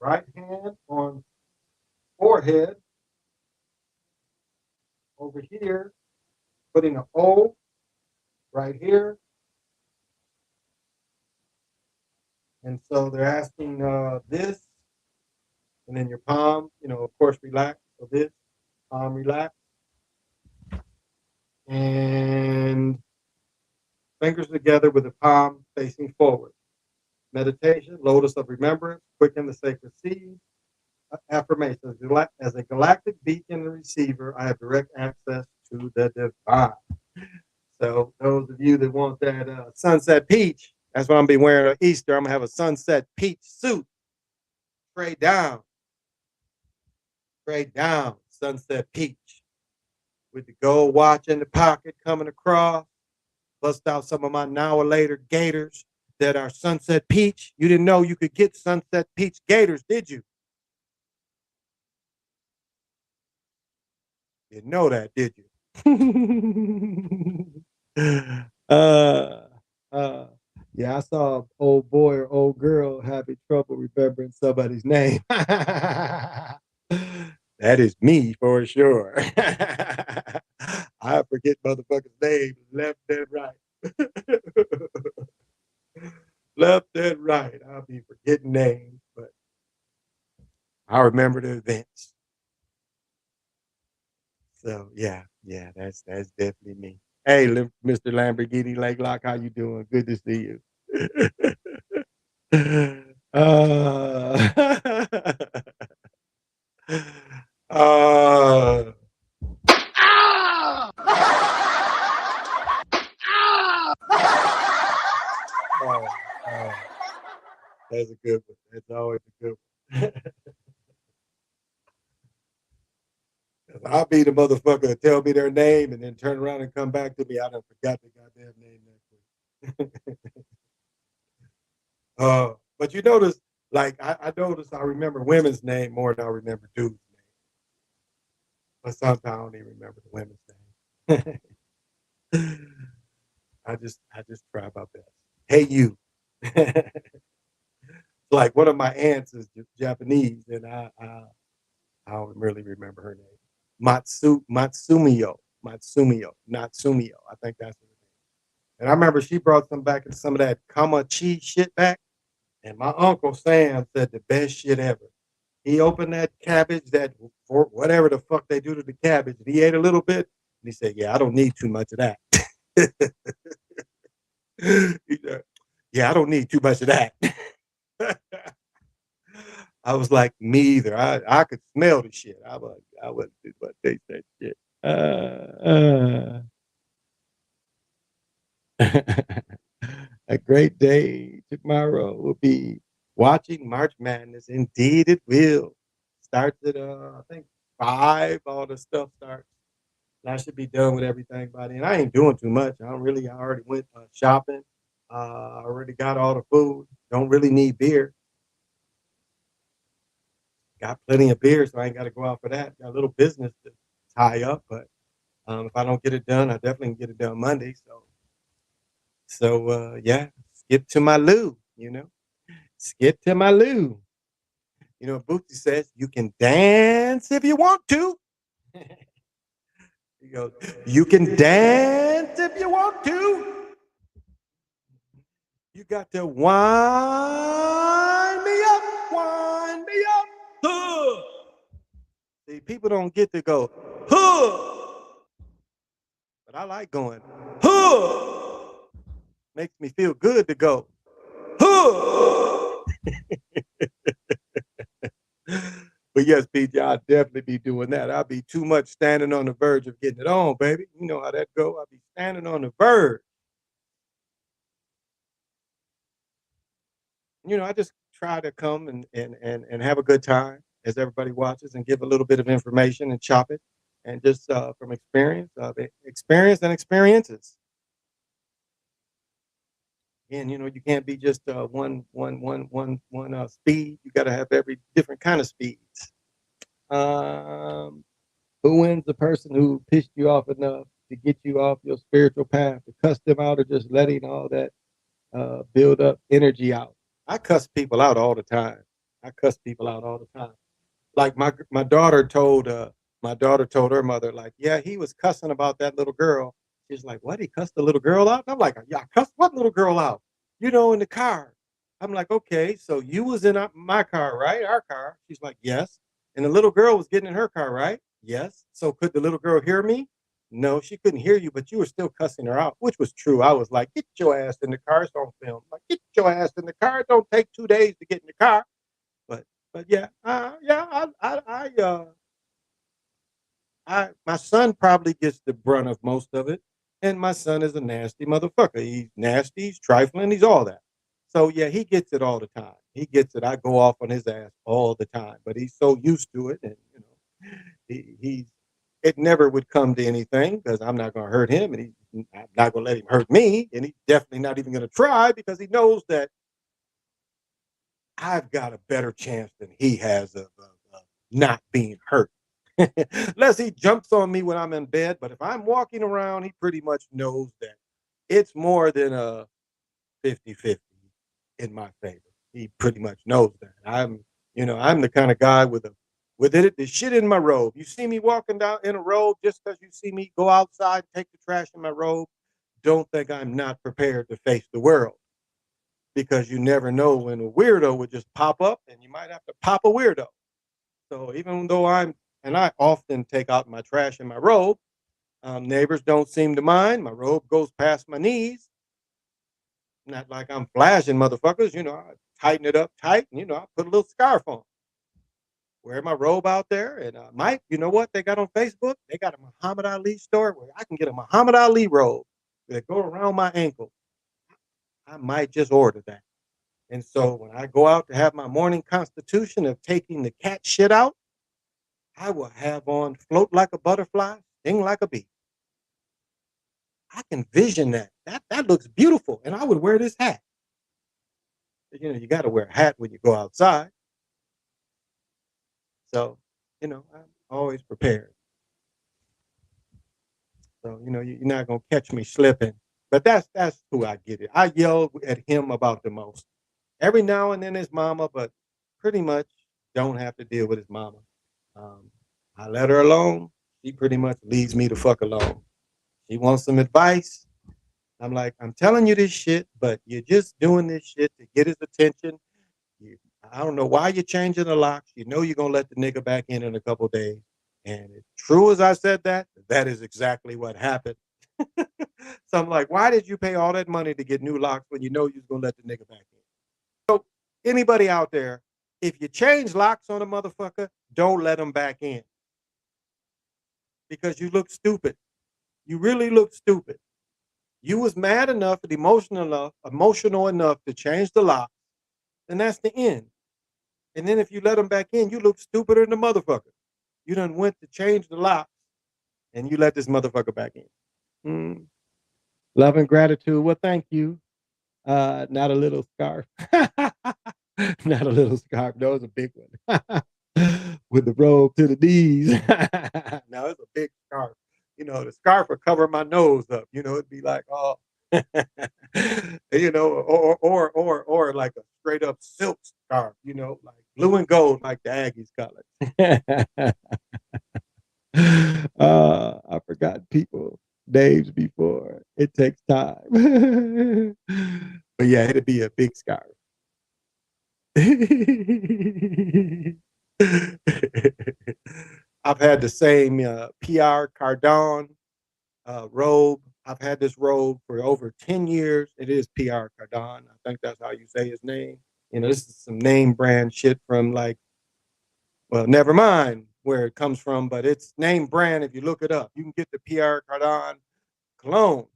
Right hand on forehead. Over here, putting an O right here. And so they're asking this, and then your palm, of course, relax. So this, palm relax. And fingers together with the palm facing forward. Meditation, lotus of remembrance, quicken the sacred seed. Affirmation, as a galactic beacon and receiver, I have direct access to the divine. So those of you that want that sunset peach, that's what I'm gonna be wearing on Easter. I'm gonna have a sunset peach suit. Straight down, sunset peach, with the gold watch in the pocket coming across. Bust out some of my now or later gators that are sunset peach. You didn't know you could get sunset peach gators, did you? Didn't know that, did you? uh, uh, yeah, I saw an old boy or old girl having trouble remembering somebody's name. That is me for sure. I forget motherfuckers' names left and right. Left and right. I'll be forgetting names, but I remember the events. So yeah, that's definitely me. Hey, Mr. Lamborghini Lakelock, how you doing? Good to see you. uh, oh, oh, that's a good one. That's always a good one. I'll be the motherfucker that tell me their name and then turn around and come back to me. I done forgot the goddamn name that quick. But you notice, like I noticed, I remember women's name more than I remember dudes' name. But sometimes I don't even remember the women's name. I just try my best. Hey you. Like one of my aunts is Japanese, and I don't really remember her name. Matsumio, not Sumio. I think that's her name. And I remember she brought some of that kamachi shit back. And my uncle Sam said the best shit ever. He opened that cabbage, that for whatever the fuck they do to the cabbage, and he ate a little bit, and he said, "Yeah, I don't need too much of that." He said, yeah, I don't need too much of that. I was like, me either. I could smell the shit. I wouldn't do but taste that shit. A great day tomorrow will be watching March Madness. Indeed, it will. Starts at I think 5. All the stuff starts. And I should be done with everything by then. I ain't doing too much. I don't really. I already went shopping. I already got all the food. Don't really need beer. Got plenty of beer, so I ain't got to go out for that. Got a little business to tie up, but if I don't get it done, I definitely can get it done Monday. So yeah, skip to my loo. Skip to my loo. Bootsy says you can dance if you want to. He goes, you can dance if you want to. You got to wind me up, wind me up. Huh. See, people don't get to go, huh. But I like going, huh. Makes me feel good to go, huh. But yes, PJ, I'll definitely be doing that. I'll be too much standing on the verge of getting it on, baby. You know how that go. I'll be standing on the verge. I just try to come and have a good time as everybody watches and give a little bit of information and chop it. And just from experience and experiences. And you can't be just one speed. You got to have every different kind of speeds. Um, who wins? The person who pissed you off enough to get you off your spiritual path, to cuss them out, or just letting all that build up energy out? I cuss people out all the time. I cuss people out all the time. Like my daughter told her mother, like, yeah, he was cussing about that little girl. She's like, what? He cussed the little girl out? I'm like, yeah, I cussed what little girl out? In the car. I'm like, okay, so you was in my car, right? Our car. She's like, yes. And the little girl was getting in her car, right? Yes. So could the little girl hear me? No, she couldn't hear you, but you were still cussing her out, which was true. I was like, get your ass in the car. It's on film. Like, get your ass in the car. It don't take 2 days to get in the car. But but yeah, yeah, my son probably gets the brunt of most of it, and my son is a nasty motherfucker. He's nasty, he's trifling, he's all that. So yeah, he gets it all the time. He gets it. I go off on his ass all the time, but he's so used to it, and he's it never would come to anything because I'm not going to hurt him, and I'm not going to let him hurt me, and he's definitely not even going to try because he knows that I've got a better chance than he has of not being hurt. Unless he jumps on me when I'm in bed. But if I'm walking around, he pretty much knows that it's more than a 50-50 in my favor. He pretty much knows that. I'm the kind of guy with it, the shit in my robe. You see me walking down in a robe just because you see me go outside, take the trash in my robe. Don't think I'm not prepared to face the world because you never know when a weirdo would just pop up and you might have to pop a weirdo. So even though I often take out my trash in my robe, neighbors don't seem to mind. My robe goes past my knees. Not like I'm flashing motherfuckers. I tighten it up tight and, I put a little scarf on. Wear my robe out there. And Mike, you know what they got on Facebook? They got a Muhammad Ali store where I can get a Muhammad Ali robe that go around my ankle. I might just order that. And so when I go out to have my morning constitution of taking the cat shit out, I will have on float like a butterfly, sting like a bee. I can vision that. That looks beautiful. And I would wear this hat. You got to wear a hat when you go outside. So, I'm always prepared. So, you're not gonna catch me slipping. But that's who I get it. I yell at him about the most. Every now and then his mama, but pretty much don't have to deal with his mama. Um, I let her alone. She pretty much leaves me the fuck alone. She wants some advice. I'm like, I'm telling you this shit, but you're just doing this shit to get his attention. You, I don't know why you're changing the locks. You know you're gonna let the nigga back in a couple days. And as true as I said that, that is exactly what happened. So I'm like, why did you pay all that money to get new locks when you know you're gonna let the nigga back in? So anybody out there, if you change locks on a motherfucker, don't let them back in because you look stupid. You really look stupid. You was mad enough and emotional enough to change the lock, and that's the end. And then if you let them back in, you look stupider than the motherfucker. You done went to change the lock, and you let this motherfucker back in. Mm. Love and gratitude. Well, thank you. Not a little scarf. Not a little scarf. No, it's a big one. With the robe to the knees. Now it's a big scarf. The scarf would cover my nose up. It'd be like, oh, or like a straight up silk scarf. Like blue and gold, like the Aggies color. I forgot people names before. It takes time. But yeah, it'd be a big scarf. I've had the same PR Cardon robe. I've had this robe for over 10 years. It is PR Cardon. I think that's how you say his name. This is some name brand shit from like, well, never mind where it comes from, but it's name brand if you look it up. You can get the PR Cardon cologne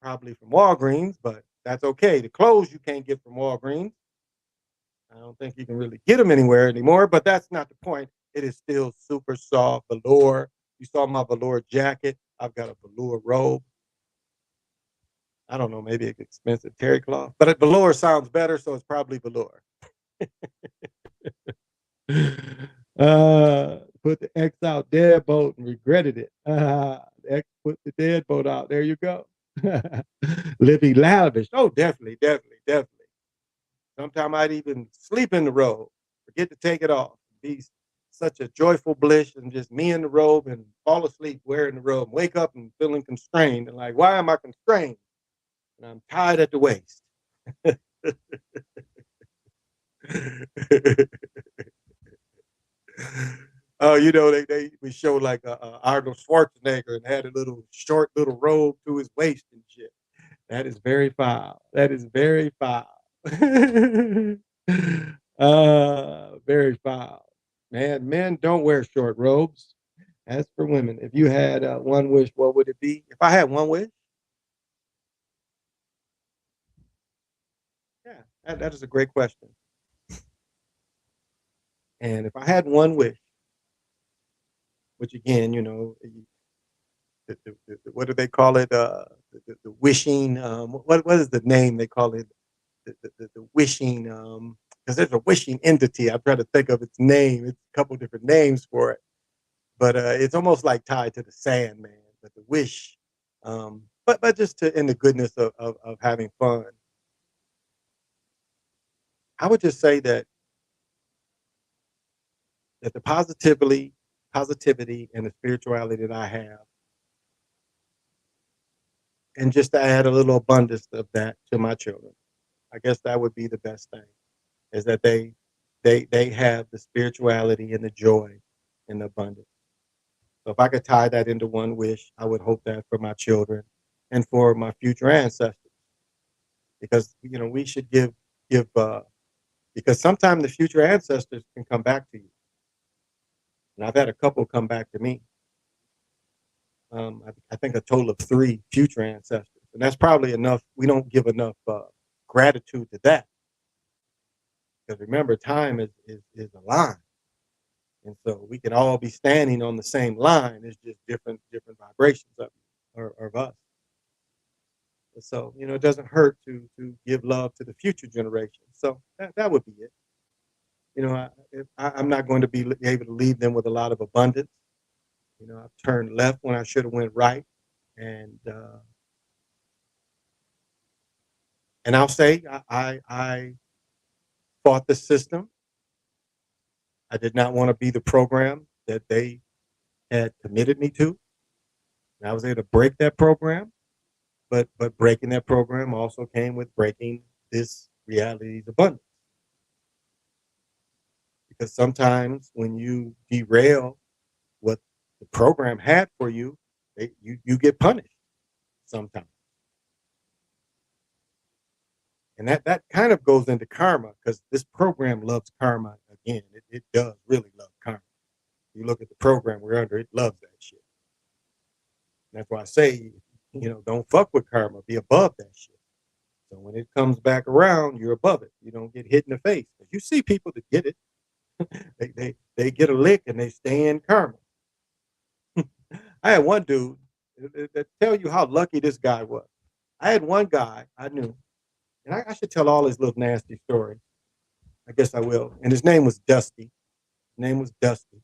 probably from Walgreens, but that's okay. The clothes you can't get from Walgreens. I don't think you can really get them anywhere anymore, but that's not the point. It is still super soft velour. You saw my velour jacket. I've got a velour robe. I don't know, maybe it's expensive terry cloth, but velour sounds better, so it's probably velour. Put the X out deadbolt and regretted it. X put the deadbolt out. There you go. Living lavish. Oh, definitely, definitely, definitely. Sometimes I'd even sleep in the robe, forget to take it off. Be such a joyful bliss and just me in the robe and fall asleep wearing the robe. Wake up and feeling constrained and like, why am I constrained? And I'm tied at the waist. Oh, they we show like Arnold Schwarzenegger and had a little short little robe to his waist and shit. That is very foul. That is very foul. Very foul. Man, men don't wear short robes. As for women, if you had one wish, what would it be? If I had one wish, yeah, that is a great question. And if I had one wish, which again, what do they call it? The wishing. What is the name they call it? The wishing. Because there's a wishing entity. I'm trying to think of its name. It's a couple different names for it, but it's almost like tied to the Sandman. But the wish, but just to in the goodness of having fun. I would just say that the positivity and the spirituality that I have, and just to add a little abundance of that to my children. I guess that would be the best thing is that they have the spirituality and the joy and the abundance. So if I could tie that into one wish, I would hope that for my children and for my future ancestors, because we should give because sometimes the future ancestors can come back to you, and I've had a couple come back to me. I think a total of three future ancestors, and that's probably enough. We don't give enough gratitude to that because remember, time is a line, and so we can all be standing on the same line. It's just different vibrations of us. So, it doesn't hurt to give love to the future generation. So that would be it. I'm not going to be able to leave them with a lot of abundance. I've turned left when I should have went right, and I'll say I fought the system. I did not want to be the program that they had committed me to. And I was able to break that program, but breaking that program also came with breaking this reality's abundance. Because sometimes when you derail what the program had for you, you get punished sometimes. And that kind of goes into karma because this program loves karma again. It does really love karma. You look at the program we're under, it loves that shit. And that's why I say, don't fuck with karma. Be above that shit. So when it comes back around, you're above it. You don't get hit in the face. You see people that get it. they get a lick and they stay in karma. I had one dude that tell you how lucky this guy was. I had one guy I knew, and I should tell all his little nasty stories. I guess I will. And his name was Dusty. His name was Dusty.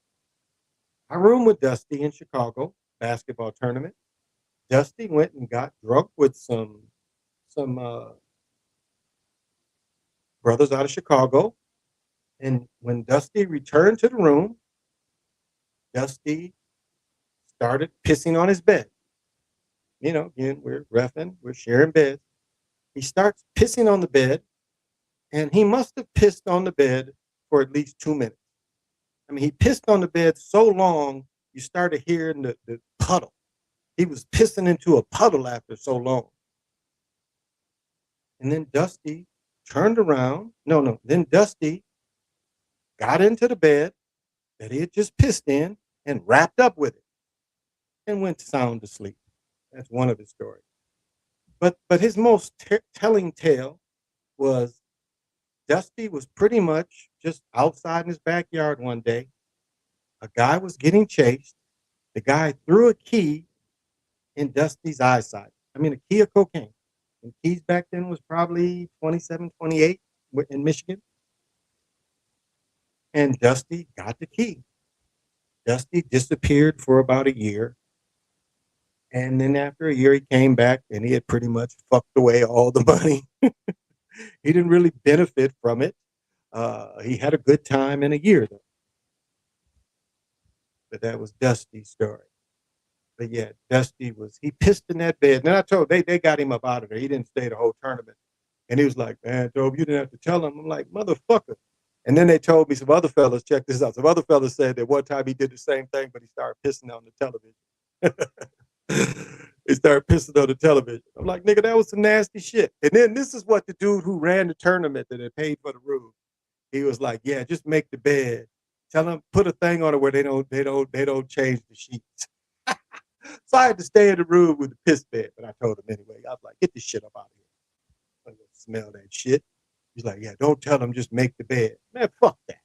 I roomed with Dusty in Chicago, basketball tournament. Dusty went and got drunk with some brothers out of Chicago. And when Dusty returned to the room, Dusty started pissing on his bed. Again, we're reffing, we're sharing beds. He starts pissing on the bed, and he must have pissed on the bed for at least 2 minutes. I mean, he pissed on the bed so long, you started hearing the puddle. He was pissing into a puddle after so long. And then Dusty turned around. No. Then Dusty got into the bed that he had just pissed in and wrapped up with it and went sound asleep. That's one of his stories. But his most telling tale was Dusty was pretty much just outside in his backyard one day. A guy was getting chased. The guy threw a key in Dusty's eyesight. I mean, a key of cocaine. And keys back then was probably 27, 28 in Michigan. And Dusty got the key. Dusty disappeared for about a year. And then after a year, he came back and he had pretty much fucked away all the money. He didn't really benefit from it. He had a good time in a year, though. But that was Dusty's story. But yeah, he pissed in that bed. And then I told they got him up out of there. He didn't stay the whole tournament. And he was like, man, Job, you didn't have to tell him. I'm like, motherfucker. And then they told me some other fellas, check this out. Some other fellas said that one time he did the same thing, but he started pissing on the television. He started pissing on the television. I'm like, nigga, that was some nasty shit. And then this is what the dude who ran the tournament that had paid for the room, he was like, yeah, just make the bed. Tell them put a thing on it where they don't change the sheets. So I had to stay in the room with the piss bed, but I told him anyway. I was like, get this shit up out of here. I'm gonna smell that shit. He's like, yeah, don't tell them, just make the bed. Man, fuck that.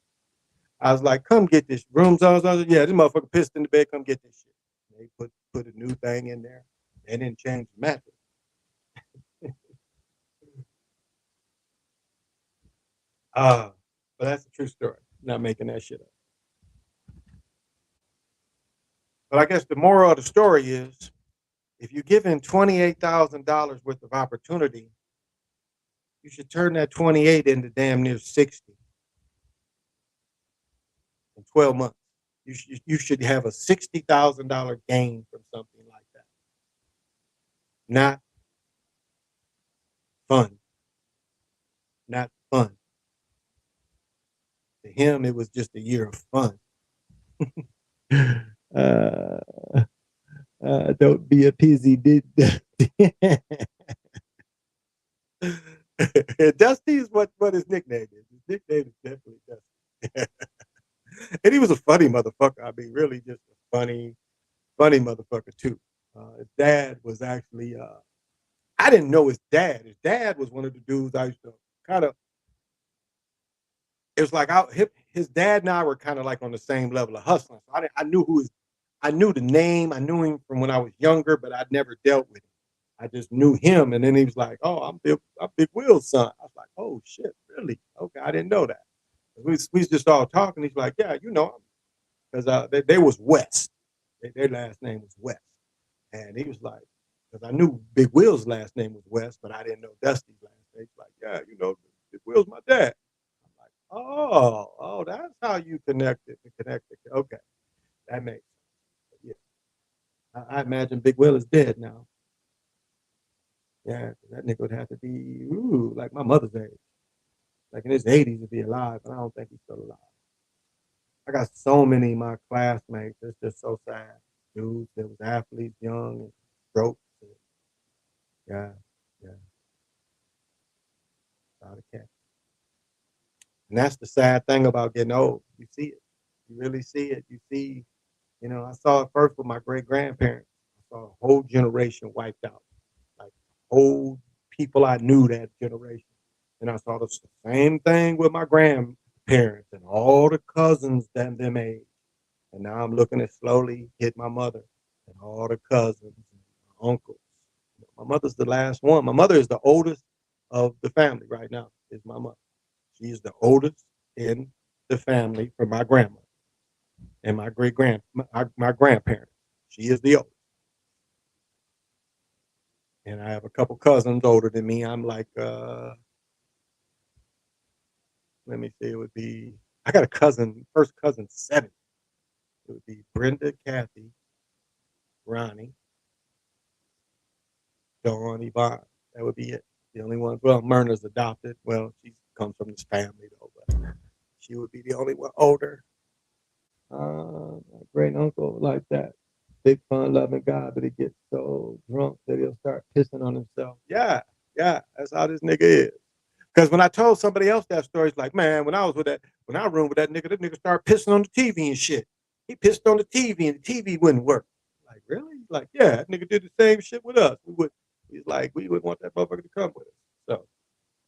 I was like, come get this room. So I was like, yeah, this motherfucker pissed in the bed, come get this shit. They put a new thing in there. They didn't change the mattress. But that's a true story. I'm not making that shit up. But I guess the moral of the story is if you're given $28,000 worth of opportunity, you should turn that 28 into damn near 60 in 12 months. You should have a $60,000 gain from something like that. Not fun. Not fun. To him, it was just a year of fun. Don't be a pizzy. Dusty is what his nickname is. His nickname is definitely Dusty. And he was a funny motherfucker. I mean, really just a funny motherfucker too. His dad was actually I didn't know his dad. His dad was one of the dudes I used to kind of. It was like his dad and I were kind of like on the same level of hustling. So I knew the name. I knew him from when I was younger, but I'd never dealt with him. I just knew him, and then he was like, "Oh, I'm Big Will's son." I was like, "Oh shit, really? Okay, I didn't know that." We was just all talking. He's like, "Yeah, you know, because they was West. Their last name was West." And he was like, because I knew Big Will's last name was West, but I didn't know Dusty's last name. He's like, "Yeah, you know, Big Will's my dad." I'm like, "Oh, that's how you connected. Connected. Okay, that makes sense." Yeah, I imagine Big Will is dead now. Yeah, that nigga would have to be like my mother's age, like in his 80s to be alive, but I don't think he's still alive. I got so many of my classmates. It's just so sad. Dudes that was athletes, young and strokes. And, yeah, yeah, out of cat. And that's the sad thing about getting old. You see it. You really see it. You see, I saw it first with my great grandparents. I saw a whole generation wiped out. Like whole people I knew that generation. And I saw the same thing with my grandparents and all the cousins that them age. And now I'm looking at slowly hit my mother and all the cousins and my uncles. My mother's the last one. My mother is the oldest of the family right now, is my mother. She is the oldest in the family for my grandmother and my grandparents. She is the oldest. And I have a couple cousins older than me. I'm like, let me see, it would be, I got a cousin, first cousin, 7. It would be Brenda, Kathy, Ronnie, Dawn, Yvonne. That would be it. The only one. Well, Myrna's adopted. Well, she comes from this family though, but she would be the only one older. My great uncle like that. Big fun loving guy, but he gets so drunk that he'll start pissing on himself. Yeah, yeah, that's how this nigga is. Because when I told somebody else that story, it's like, man, when I roomed with that nigga started pissing on the TV and shit. He pissed on the TV and the TV wouldn't work. Like, really? Like, yeah, that nigga did the same shit with us. We would want that motherfucker to come with us. So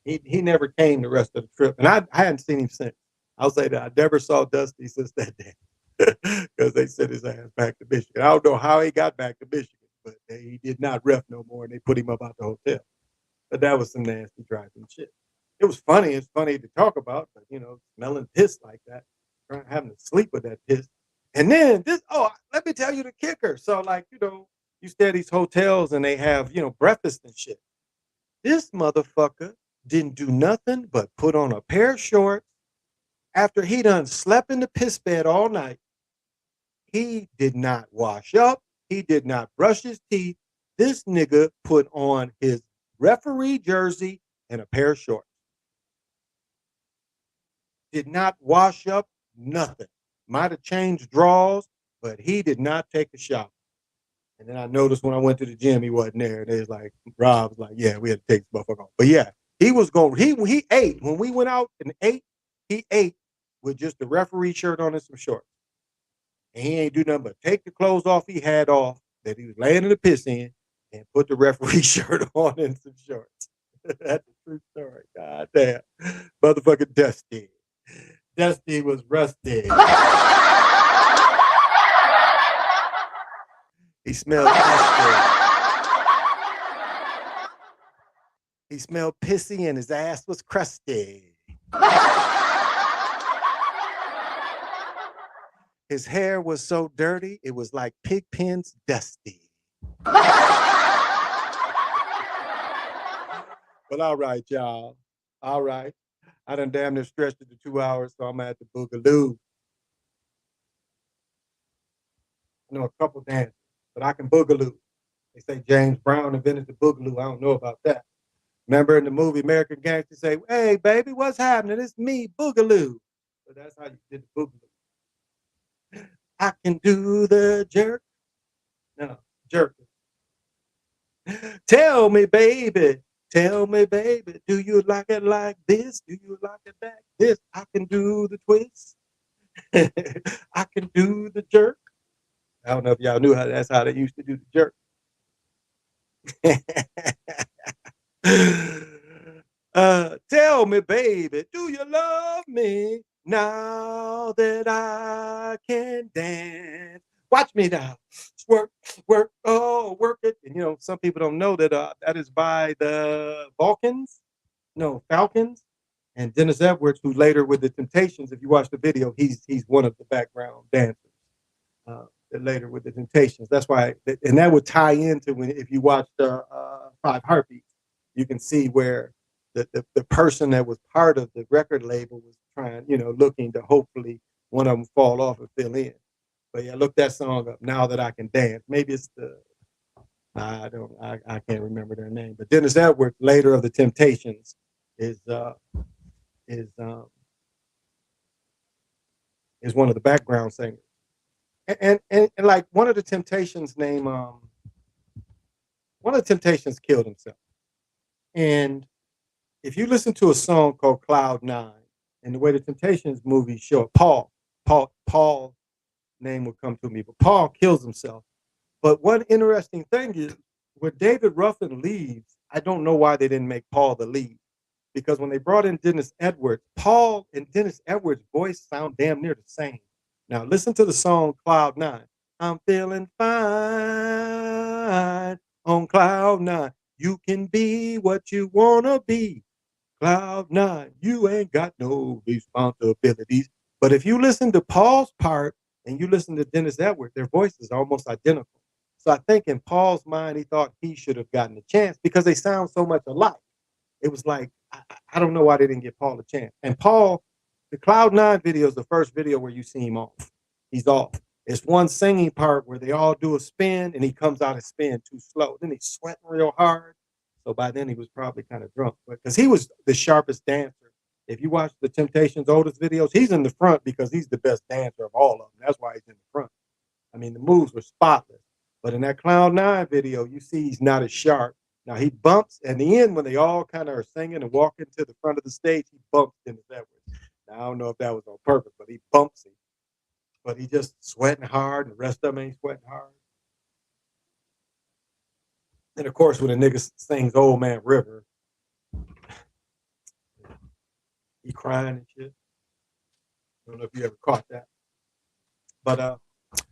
he never came the rest of the trip. And I hadn't seen him since. I'll say that I never saw Dusty since that day. Because they sent his ass back to Michigan. I don't know how he got back to Michigan, but he did not ref no more and they put him up out the hotel. But that was some nasty driving shit. It was funny. It's funny to talk about, but smelling piss like that, having to sleep with that piss. And then let me tell you the kicker. So like, you stay at these hotels and they have, breakfast and shit. This motherfucker didn't do nothing but put on a pair of shorts after he done slept in the piss bed all night. He did not wash up. He did not brush his teeth. This nigga put on his referee jersey and a pair of shorts. Did not wash up, nothing. Might have changed drawers, but he did not take a shower. And then I noticed when I went to the gym, he wasn't there. And they was like, Rob was like, yeah, we had to take this motherfucker off. But yeah, he was going, he ate. When we went out and ate, he ate with just the referee shirt on and some shorts. And he ain't do nothing but take the clothes off he had off that he was laying in the piss in and put the referee shirt on and some shorts. That's a true story. God damn. Motherfucking Dusty. Dusty was rusty. He smelled pissy. He smelled pissy and his ass was crusty. His hair was so dirty, it was like Pigpen's dusty. But all right, y'all. All right. I done damn near stretched it to 2 hours, so I'm gonna have to boogaloo. I know a couple dances, but I can boogaloo. They say James Brown invented the boogaloo. I don't know about that. Remember in the movie American Gangster, say, "Hey, baby, what's happening? It's me, boogaloo." So that's how you did the boogaloo. I can do the jerk. No, jerk. Tell me, baby. Tell me, baby, do you like it like this? Do you like it like this? I can do the twist. I can do the jerk. I don't know if y'all knew that's how they used to do the jerk. Tell me, baby, do you love me now that I can dance? Watch me now. Work, work, oh, work it. And some people don't know that that is by the Vulcans, no, Falcons, and Dennis Edwards, who later with the Temptations, if you watch the video, he's one of the background dancers. Later with the Temptations. That's why, and that would tie into when if you watch the Five Heartbeats, you can see where the person that was part of the record label was trying, looking to hopefully one of them fall off and fill in. But yeah, look that song up. Now That I Can Dance. Maybe it's the I can't remember their name, but Dennis Edwards, later of the Temptations, is is um, is one of the background singers. And like one of the Temptations name one of the Temptations killed himself. And if you listen to a song called Cloud Nine, and the way the Temptations movies show it, Paul name will come to me, but Paul kills himself. But one interesting thing is when David Ruffin leaves, I don't know why they didn't make Paul the lead. Because when they brought in Dennis Edwards, Paul and Dennis Edwards' voice sound damn near the same. Now listen to the song Cloud Nine. I'm feeling fine on Cloud Nine. You can be what you wanna be. Cloud Nine. You ain't got no responsibilities. But if you listen to Paul's part and you listen to Dennis Edwards, their voices are almost identical. So I think in Paul's mind, he thought he should have gotten a chance because they sound so much alike. It was like, I don't know why they didn't give Paul a chance. And Paul, the Cloud Nine video is the first video where you see him off. He's off. It's one singing part where they all do a spin and he comes out of spin too slow. Then he's sweating real hard. So by then he was probably kind of drunk, because he was the sharpest dancer. If you watch the Temptations' oldest videos, he's in the front because he's the best dancer of all of them. That's why he's in the front. I mean, the moves were spotless. But in that Cloud Nine video, you see he's not as sharp. Now he bumps at the end when they all kind of are singing and walking to the front of the stage. He bumps Dennis Edwards. Now I don't know if that was on purpose, but he bumps him. But he just sweating hard, and the rest of them ain't sweating hard. And of course, when a nigga sings "Old Man River," he crying and shit. I don't know if you ever caught that, but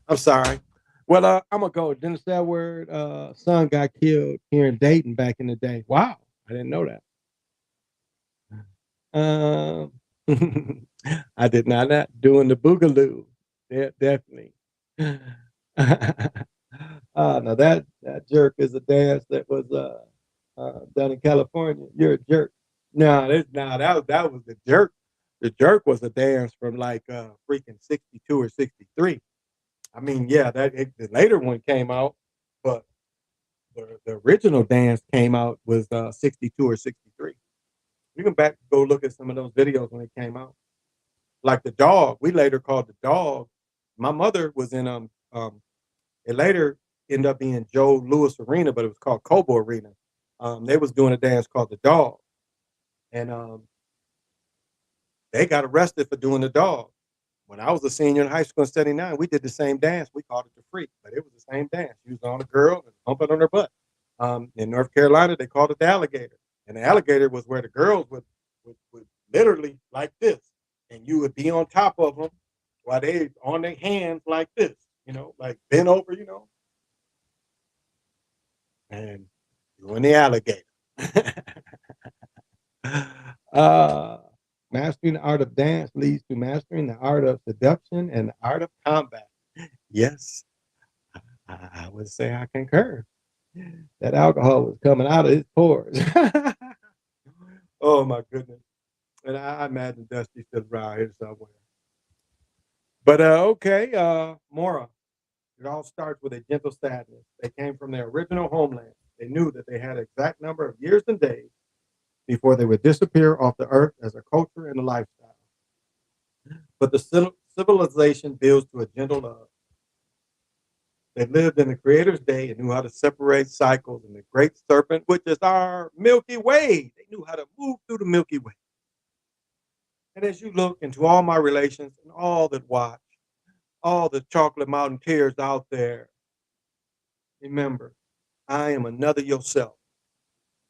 I'm sorry. Well, I'm gonna go. Dennis Edward son got killed here in Dayton back in the day. Wow, I didn't know that. I did not doing the boogaloo. Yeah, definitely. No, that jerk is a dance that was done in California. You're a jerk. No, that was the jerk. The jerk was a dance from like freaking 62 or 63. I mean, yeah, the later one came out, but the original dance came out was 62 or 63. You can go look at some of those videos when it came out. Like the dog, we later called the dog. My mother was in it later ended up being Joe Louis Arena, but it was called Cobo Arena. They was doing a dance called the dog, and they got arrested for doing the dog. When I was a senior in high school in '79, we did the same dance. We called it the freak, but it was the same dance. She was on a girl and pumping on her butt. In North Carolina, they called it the alligator, and the alligator was where the girls would literally like this, and you would be on top of them while they on their hands like this, like bent over, and doing the alligator. uh, Mastering the art of dance leads to mastering the art of seduction and the art of combat. Yes, I would say I concur. That alcohol was coming out of his pores. Oh my goodness. And I imagine Dusty's still around here somewhere. But okay, Mora. It all starts with a gentle sadness. They came from their original homeland. They knew that they had an exact number of years and days before they would disappear off the earth as a culture and a lifestyle. But the civilization builds to a gentle love. They lived in the Creator's day and knew how to separate cycles in the great serpent, which is our Milky Way. They knew how to move through the Milky Way. And as you look into all my relations and all that watch, all the chocolate mountain tears out there, remember, I am another yourself.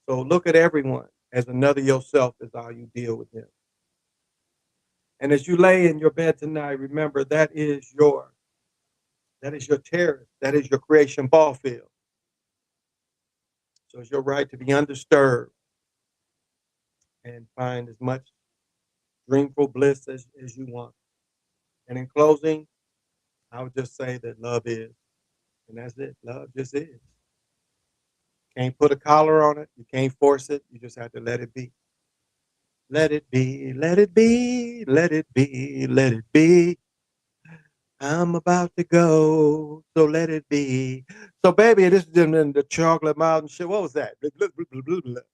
So look at everyone as another yourself is how you deal with them. And as you lay in your bed tonight, remember that is your That is your terrace. That is your creation ball field. So it's your right to be undisturbed and find as much dreamful bliss as you want. And in closing, I would just say that love is, and that's it. Love just is. Can't put a collar on it. You can't force it. You just have to let it be. Let it be, let it be, let it be, let it be. I'm about to go, so let it be. So, baby, this is the chocolate mountain shit. What was that? Blah, blah, blah, blah, blah, blah.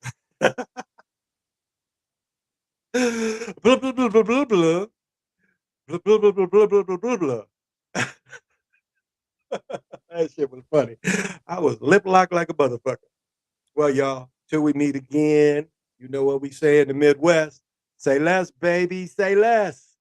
Blah, blah, blah, blah, blah, blah. Blah, blah, blah, blah, blah, blah, blah, blah, blah. That shit was funny. I was lip locked like a motherfucker. Well, y'all, till we meet again, you know what we say in the Midwest. Say less, baby, say less.